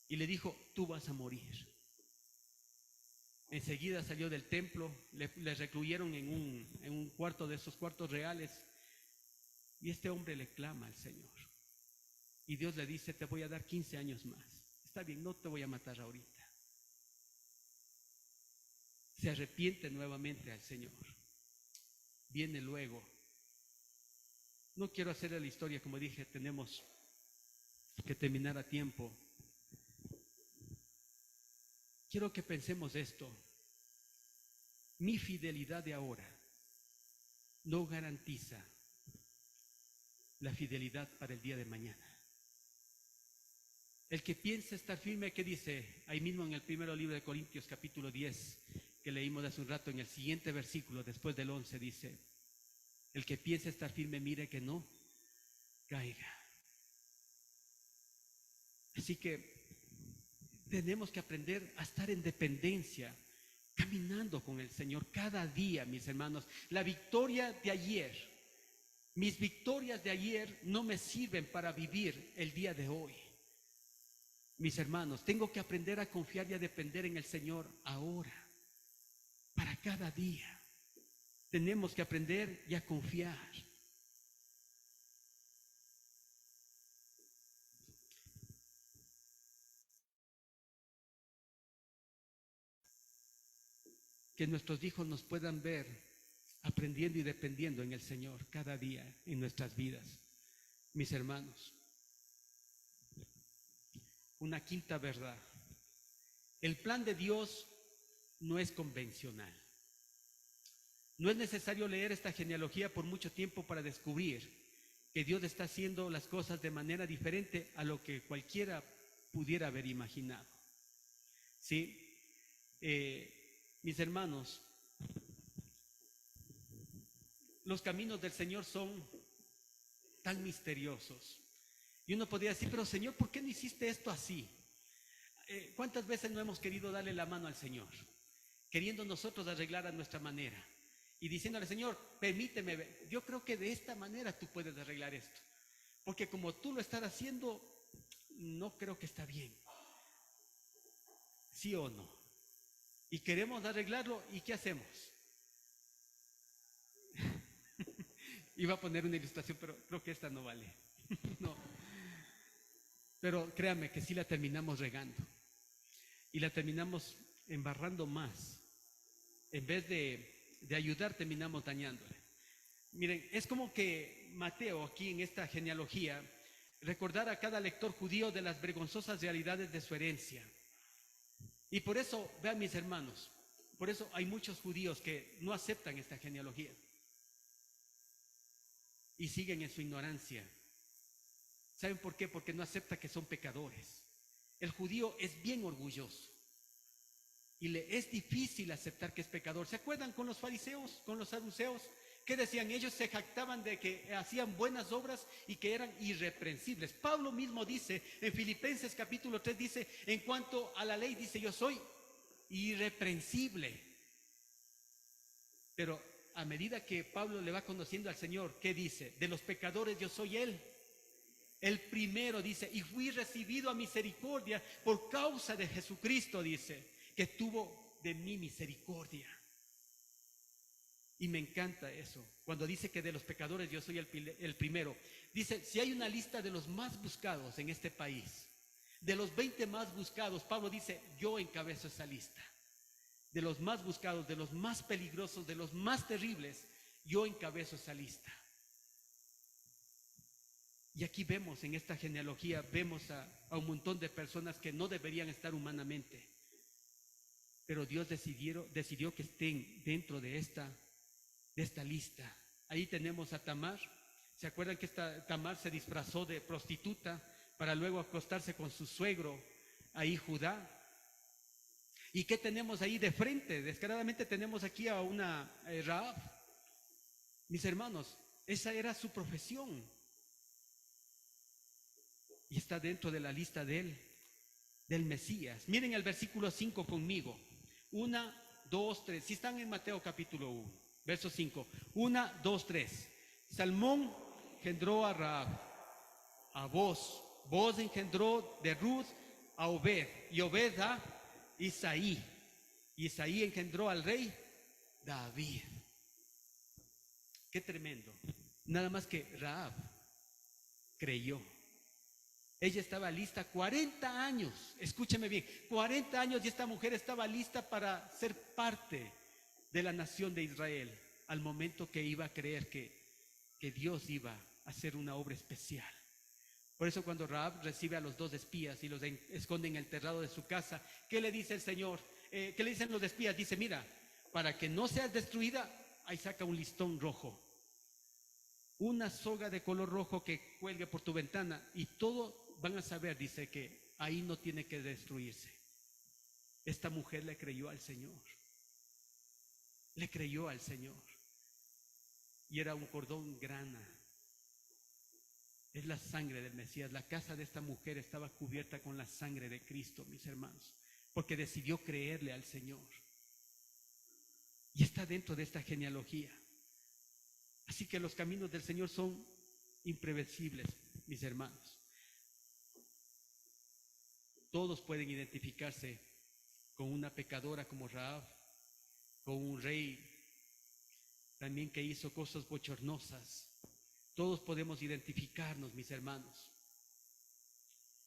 Y le dijo, tú vas a morir. Enseguida salió del templo, le recluyeron en un cuarto de esos cuartos reales. Y este hombre le clama al Señor. Y Dios le dice, te voy a dar 15 años más. Está bien, no te voy a matar ahorita. Se arrepiente nuevamente al Señor. Viene luego. No quiero hacerle la historia, como dije, tenemos que terminar a tiempo. Quiero que pensemos esto. Mi fidelidad de ahora no garantiza la fidelidad para el día de mañana. El que piensa estar firme, ¿qué dice? Ahí mismo en el primero libro de Corintios, capítulo 10, que leímos hace un rato, en el siguiente versículo, después del 11, dice: el que piensa estar firme, mire que no caiga. Así que tenemos que aprender a estar en dependencia, caminando con el Señor cada día, mis hermanos. La victoria de ayer, mis victorias de ayer no me sirven para vivir el día de hoy. Mis hermanos, tengo que aprender a confiar y a depender en el Señor ahora, para cada día. Tenemos que aprender y a confiar. Que nuestros hijos nos puedan ver aprendiendo y dependiendo en el Señor cada día en nuestras vidas. Mis hermanos, una quinta verdad: el plan de Dios no es convencional. No es necesario leer esta genealogía por mucho tiempo para descubrir que Dios está haciendo las cosas de manera diferente a lo que cualquiera pudiera haber imaginado. ¿Sí? Mis hermanos, los caminos del Señor son tan misteriosos. Y uno podría decir: pero Señor, ¿por qué no hiciste esto así? ¿Cuántas veces no hemos querido darle la mano al Señor, queriendo nosotros arreglar a nuestra manera y diciéndole: Señor, permíteme ver? Yo creo que de esta manera tú puedes arreglar esto, porque como tú lo estás haciendo, no creo que está bien. ¿Sí o no? Y queremos arreglarlo, ¿y qué hacemos? Iba a poner una ilustración, pero creo que esta no vale. No. Pero créanme que sí la terminamos regando. Y la terminamos embarrando más. En vez de ayudar, terminamos dañándole. Miren, es como que Mateo, aquí en esta genealogía, recordara a cada lector judío de las vergonzosas realidades de su herencia. Y por eso, vean mis hermanos, por eso hay muchos judíos que no aceptan esta genealogía y siguen en su ignorancia. ¿Saben por qué? Porque no acepta que son pecadores. El judío es bien orgulloso y le es difícil aceptar que es pecador. ¿Se acuerdan con los fariseos, con los saduceos? ¿Qué decían? Ellos se jactaban de que hacían buenas obras y que eran irreprensibles. Pablo mismo dice en Filipenses capítulo 3, dice: en cuanto a la ley, dice, yo soy irreprensible. Pero a medida que Pablo le va conociendo al Señor, ¿qué dice? De los pecadores yo soy él. El primero, dice, y fui recibido a misericordia por causa de Jesucristo, dice, que tuvo de mí misericordia. Y me encanta eso, cuando dice que de los pecadores yo soy el primero. Dice, si hay una lista de los más buscados en este país, de los 20 más buscados, Pablo dice, yo encabezo esa lista. De los más buscados, de los más peligrosos, de los más terribles, yo encabezo esa lista. Y aquí vemos, en esta genealogía, vemos a un montón de personas que no deberían estar humanamente. Pero Dios decidió que estén dentro de esta lista. Ahí tenemos a Tamar. ¿Se acuerdan que Tamar se disfrazó de prostituta para luego acostarse con su suegro, ahí Judá? ¿Y qué tenemos ahí de frente? Descaradamente tenemos aquí a una Rahab. Mis hermanos, esa era su profesión. Y está dentro de la lista del Mesías. Miren el versículo 5 conmigo. 1, 2, 3. Si están en Mateo capítulo 1, verso 5. 1, 2, 3. Salmón engendró a Rahab, a Boz. Boz engendró de Ruth a Obed, y Obed a Isaí. Y Isaí engendró al rey David. Qué tremendo. Nada más que Rahab creyó. Ella estaba lista 40 años, escúcheme bien, 40 años, y esta mujer estaba lista para ser parte de la nación de Israel, al momento que iba a creer que Dios iba a hacer una obra especial. Por eso cuando Rahab recibe a los 2 espías y los esconde en el terrado de su casa, ¿qué le dice el Señor? ¿Qué le dicen los espías? Dice, mira, para que no seas destruida, ahí saca un listón rojo, una soga de color rojo que cuelgue por tu ventana, y todo van a saber, dice, que ahí no tiene que destruirse. Esta mujer le creyó al Señor. Le creyó al Señor. Y era un cordón grana. Es la sangre del Mesías. La casa de esta mujer estaba cubierta con la sangre de Cristo, mis hermanos, porque decidió creerle al Señor. Y está dentro de esta genealogía. Así que los caminos del Señor son imprevisibles, mis hermanos. Todos pueden identificarse con una pecadora como Rahab, con un rey también que hizo cosas bochornosas. Todos podemos identificarnos, mis hermanos.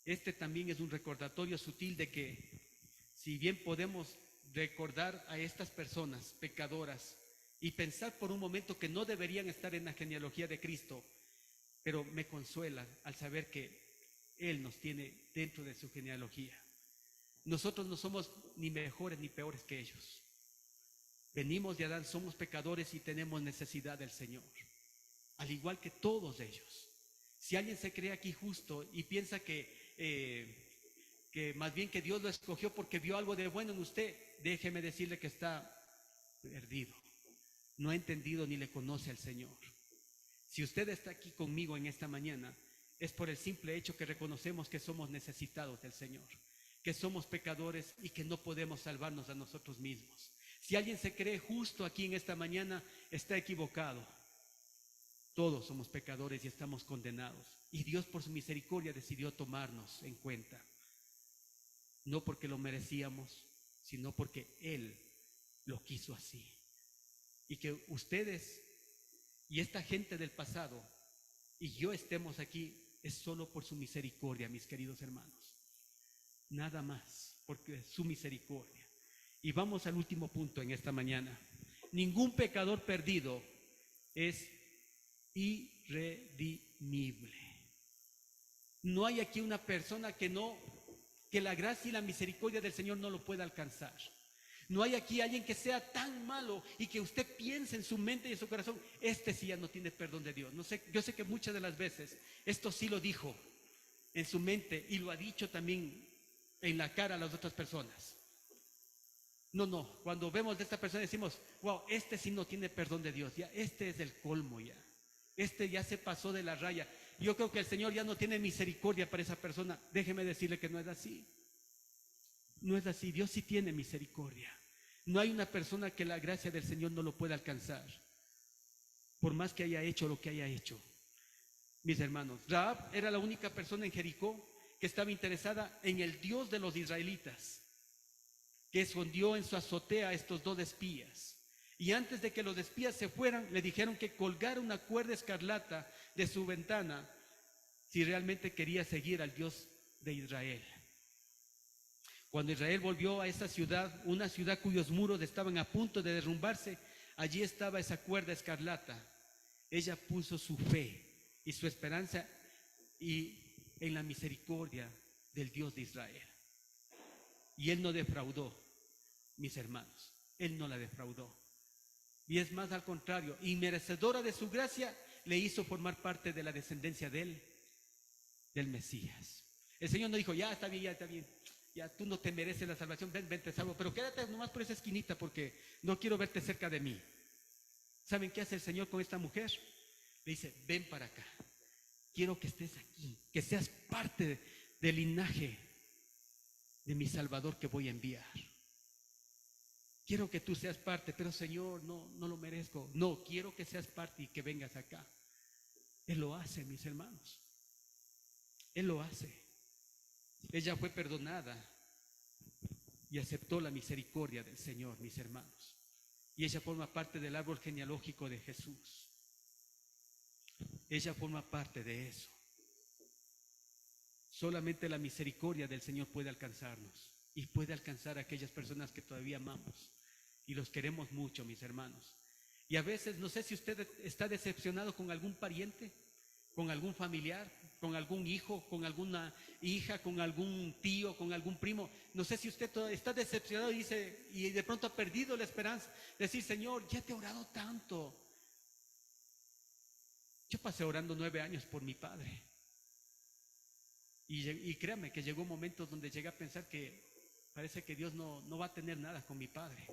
Este también es un recordatorio sutil de que, si bien podemos recordar a estas personas pecadoras y pensar por un momento que no deberían estar en la genealogía de Cristo, pero me consuela al saber que Él nos tiene dentro de su genealogía. Nosotros no somos ni mejores ni peores que ellos. Venimos de Adán, somos pecadores y tenemos necesidad del Señor, al igual que todos ellos. Si alguien se cree aquí justo y piensa que más bien que Dios lo escogió porque vio algo de bueno en usted, déjeme decirle que está perdido. No ha entendido ni le conoce al Señor. Si usted está aquí conmigo en esta mañana, es por el simple hecho que reconocemos que somos necesitados del Señor, que somos pecadores y que no podemos salvarnos a nosotros mismos. Si alguien se cree justo aquí en esta mañana, está equivocado. Todos somos pecadores y estamos condenados. Y Dios por su misericordia decidió tomarnos en cuenta. No porque lo merecíamos, sino porque Él lo quiso así. Y que ustedes y esta gente del pasado y yo estemos aquí es solo por su misericordia, mis queridos hermanos. Nada más, porque es su misericordia. Y vamos al último punto en esta mañana. Ningún pecador perdido es irredimible. No hay aquí una persona que la gracia y la misericordia del Señor no lo pueda alcanzar. No hay aquí alguien que sea tan malo y que usted piense en su mente y en su corazón, este sí ya no tiene perdón de Dios. No sé, yo sé que muchas de las veces esto sí lo dijo en su mente y lo ha dicho también en la cara a las otras personas. No, cuando vemos de esta persona decimos, wow, este sí no tiene perdón de Dios, ya este es el colmo ya. Este ya se pasó de la raya. Yo creo que el Señor ya no tiene misericordia para esa persona. Déjeme decirle que no es así. No es así. Dios sí tiene misericordia. No hay una persona que la gracia del Señor no lo pueda alcanzar, por más que haya hecho lo que haya hecho. Mis hermanos, Rahab era la única persona en Jericó que estaba interesada en el Dios de los israelitas, que escondió en su azotea a estos dos espías. Y antes de que los espías se fueran, le dijeron que colgara una cuerda escarlata de su ventana si realmente quería seguir al Dios de Israel. Cuando Israel volvió a esa ciudad, una ciudad cuyos muros estaban a punto de derrumbarse, allí estaba esa cuerda escarlata. Ella puso su fe y su esperanza en la misericordia del Dios de Israel. Y Él no defraudó, mis hermanos. Él no la defraudó. Y es más, al contrario, inmerecedora de su gracia, le hizo formar parte de la descendencia del Mesías. El Señor no dijo, ya está bien, ya tú no te mereces la salvación, ven, te salvo, pero quédate nomás por esa esquinita porque no quiero verte cerca de mí. ¿Saben qué hace el Señor con esta mujer? Le dice, ven para acá, quiero que estés aquí, que seas parte del linaje de mi Salvador que voy a enviar. Quiero que tú seas parte, pero Señor, no lo merezco. No, quiero que seas parte y que vengas acá. Él lo hace, mis hermanos. Él lo hace. Ella fue perdonada y aceptó la misericordia del Señor, mis hermanos. Y ella forma parte del árbol genealógico de Jesús. Ella forma parte de eso. Solamente la misericordia del Señor puede alcanzarnos y puede alcanzar a aquellas personas que todavía amamos y los queremos mucho, mis hermanos. Y a veces, no sé si usted está decepcionado con algún pariente, con algún familiar, con algún hijo, con alguna hija, con algún tío, con algún primo. No sé si usted está decepcionado y dice, y de pronto ha perdido la esperanza de decir, Señor, ya te he orado tanto. Yo pasé orando 9 años por mi padre. Y créame que llegó momentos donde llegué a pensar que parece que Dios no va a tener nada con mi padre.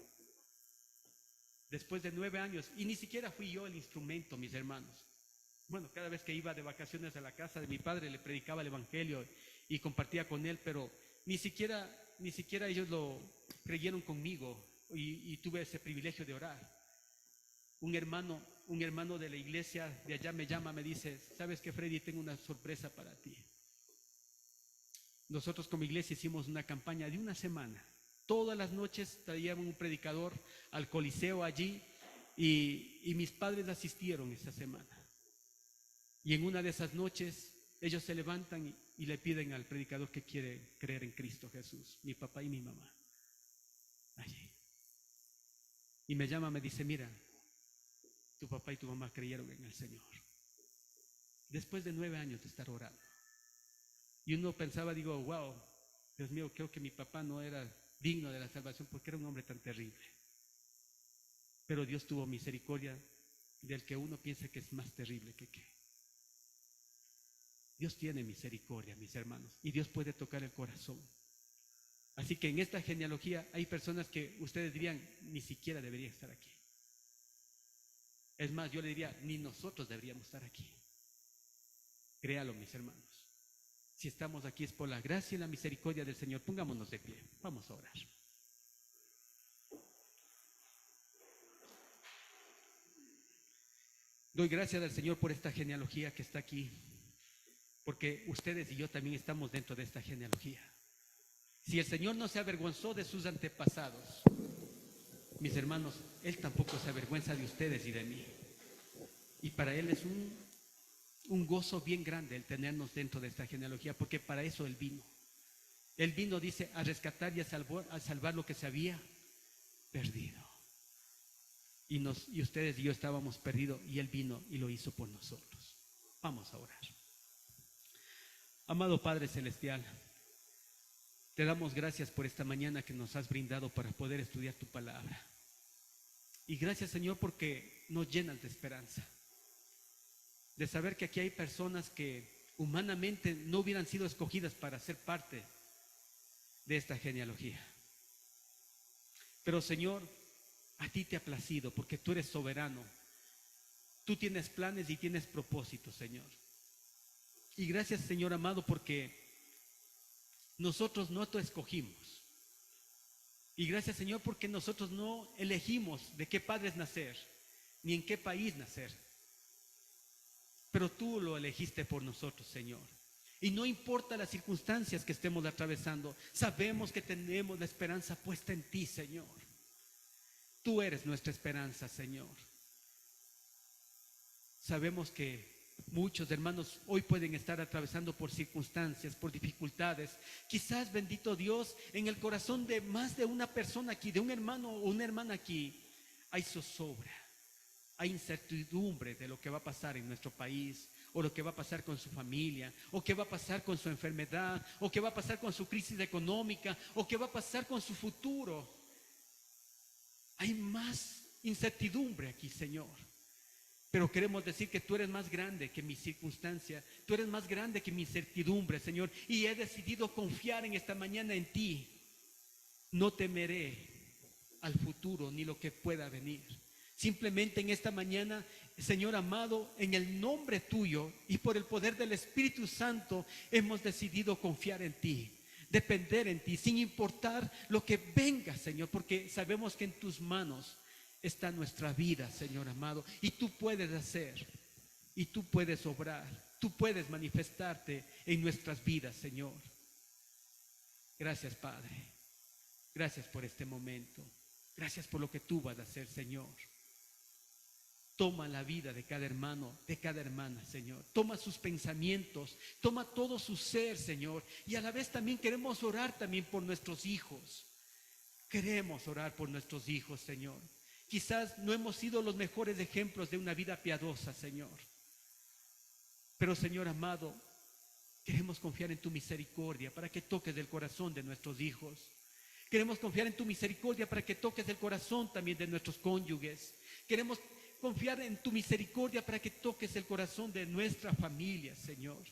Después de 9 años, y ni siquiera fui yo el instrumento, mis hermanos. Bueno, cada vez que iba de vacaciones a la casa de mi padre, le predicaba el evangelio y compartía con él, pero ni siquiera ellos lo creyeron conmigo y tuve ese privilegio de orar. Un hermano de la iglesia de allá me llama, me dice: ¿sabes qué, Freddy? Tengo una sorpresa para ti. Nosotros como iglesia hicimos una campaña de una semana. Todas las noches traíamos un predicador al Coliseo allí y mis padres asistieron esa semana. Y en una de esas noches ellos se levantan y le piden al predicador que quiere creer en Cristo Jesús, mi papá y mi mamá, allí. Y me llama, me dice: mira, tu papá y tu mamá creyeron en el Señor. Después de 9 años de estar orando. Y uno pensaba, digo, wow, Dios mío, creo que mi papá no era digno de la salvación porque era un hombre tan terrible. Pero Dios tuvo misericordia del que uno piensa que es más terrible que qué. Dios tiene misericordia, mis hermanos, y Dios puede tocar el corazón. Así que en esta genealogía hay personas que ustedes dirían, ni siquiera deberían estar aquí. Es más, yo le diría, ni nosotros deberíamos estar aquí. Créalo, mis hermanos. Si estamos aquí es por la gracia y la misericordia del Señor. Pongámonos de pie, vamos a orar. Doy gracias al Señor por esta genealogía que está aquí, porque ustedes y yo también estamos dentro de esta genealogía. Si el Señor no se avergonzó de sus antepasados, mis hermanos, Él tampoco se avergüenza de ustedes y de mí. Y para Él es un gozo bien grande el tenernos dentro de esta genealogía, porque para eso Él vino. Él vino, dice, a rescatar y a salvar lo que se había perdido. Y ustedes y yo estábamos perdidos y Él vino y lo hizo por nosotros. Vamos a orar. Amado Padre Celestial, te damos gracias por esta mañana que nos has brindado para poder estudiar tu palabra. Y gracias, Señor, porque nos llenas de esperanza. De saber que aquí hay personas que humanamente no hubieran sido escogidas para ser parte de esta genealogía. Pero, Señor, a ti te ha placido porque tú eres soberano. Tú tienes planes y tienes propósitos, Señor. Y gracias, Señor amado, porque nosotros no te escogimos. Y gracias, Señor, porque nosotros no elegimos de qué padres nacer, ni en qué país nacer. Pero tú lo elegiste por nosotros, Señor. Y no importa las circunstancias que estemos atravesando, sabemos que tenemos la esperanza puesta en ti, Señor. Tú eres nuestra esperanza, Señor. Sabemos que muchos hermanos hoy pueden estar atravesando por circunstancias, por dificultades. Quizás, bendito Dios, en el corazón de más de una persona aquí, de un hermano o una hermana aquí, hay zozobra, hay incertidumbre de lo que va a pasar en nuestro país, o lo que va a pasar con su familia, o qué va a pasar con su enfermedad, o qué va a pasar con su crisis económica, o qué va a pasar con su futuro. Hay más incertidumbre aquí, Señor. Pero queremos decir que tú eres más grande que mi circunstancia, tú eres más grande que mi incertidumbre, Señor. Y he decidido confiar en esta mañana en ti. No temeré al futuro ni lo que pueda venir. Simplemente en esta mañana, Señor amado, en el nombre tuyo y por el poder del Espíritu Santo, hemos decidido confiar en ti, depender en ti, sin importar lo que venga, Señor, porque sabemos que en tus manos está nuestra vida, Señor amado, y tú puedes hacer, y tú puedes obrar, tú puedes manifestarte en nuestras vidas, Señor. Gracias, Padre. Gracias por este momento. Gracias por lo que tú vas a hacer, Señor. Toma la vida de cada hermano, de cada hermana, Señor. Toma sus pensamientos, toma todo su ser, Señor. Y a la vez también queremos orar también por nuestros hijos. Queremos orar por nuestros hijos, Señor. Quizás no hemos sido los mejores ejemplos de una vida piadosa, Señor. Pero, Señor amado, queremos confiar en tu misericordia para que toques el corazón de nuestros hijos. Queremos confiar en tu misericordia para que toques el corazón también de nuestros cónyuges. Queremos confiar en tu misericordia para que toques el corazón de nuestra familia, Señor.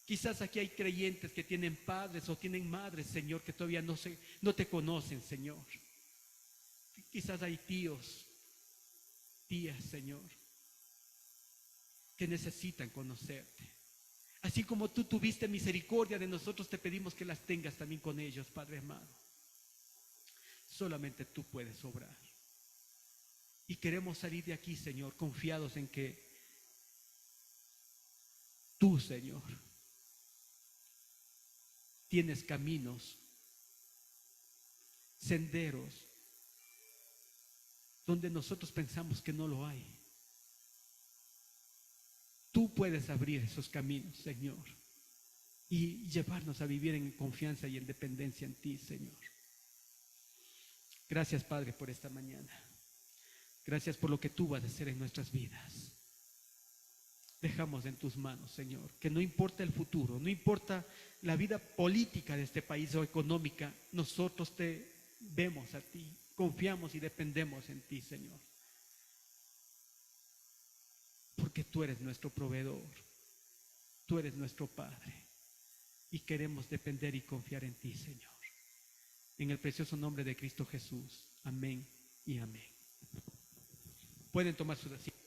Quizás aquí hay creyentes que tienen padres o tienen madres, Señor, que todavía no te conocen, Señor. Quizás hay tíos, tías, Señor, que necesitan conocerte. Así como tú tuviste misericordia de nosotros, te pedimos que las tengas también con ellos, Padre amado. Solamente tú puedes obrar. Y queremos salir de aquí, Señor, confiados en que tú, Señor, tienes caminos, senderos, donde nosotros pensamos que no lo hay. Tú puedes abrir esos caminos, Señor, y llevarnos a vivir en confianza y en dependencia en ti, Señor. Gracias, Padre, por esta mañana. Gracias por lo que tú vas a hacer en nuestras vidas. Dejamos en tus manos, Señor, que no importa el futuro, no importa la vida política de este país o económica, nosotros te vemos a ti, confiamos y dependemos en ti, Señor. Porque tú eres nuestro proveedor, tú eres nuestro Padre y queremos depender y confiar en ti, Señor. En el precioso nombre de Cristo Jesús. Amén y amén. Pueden tomar sus asientos.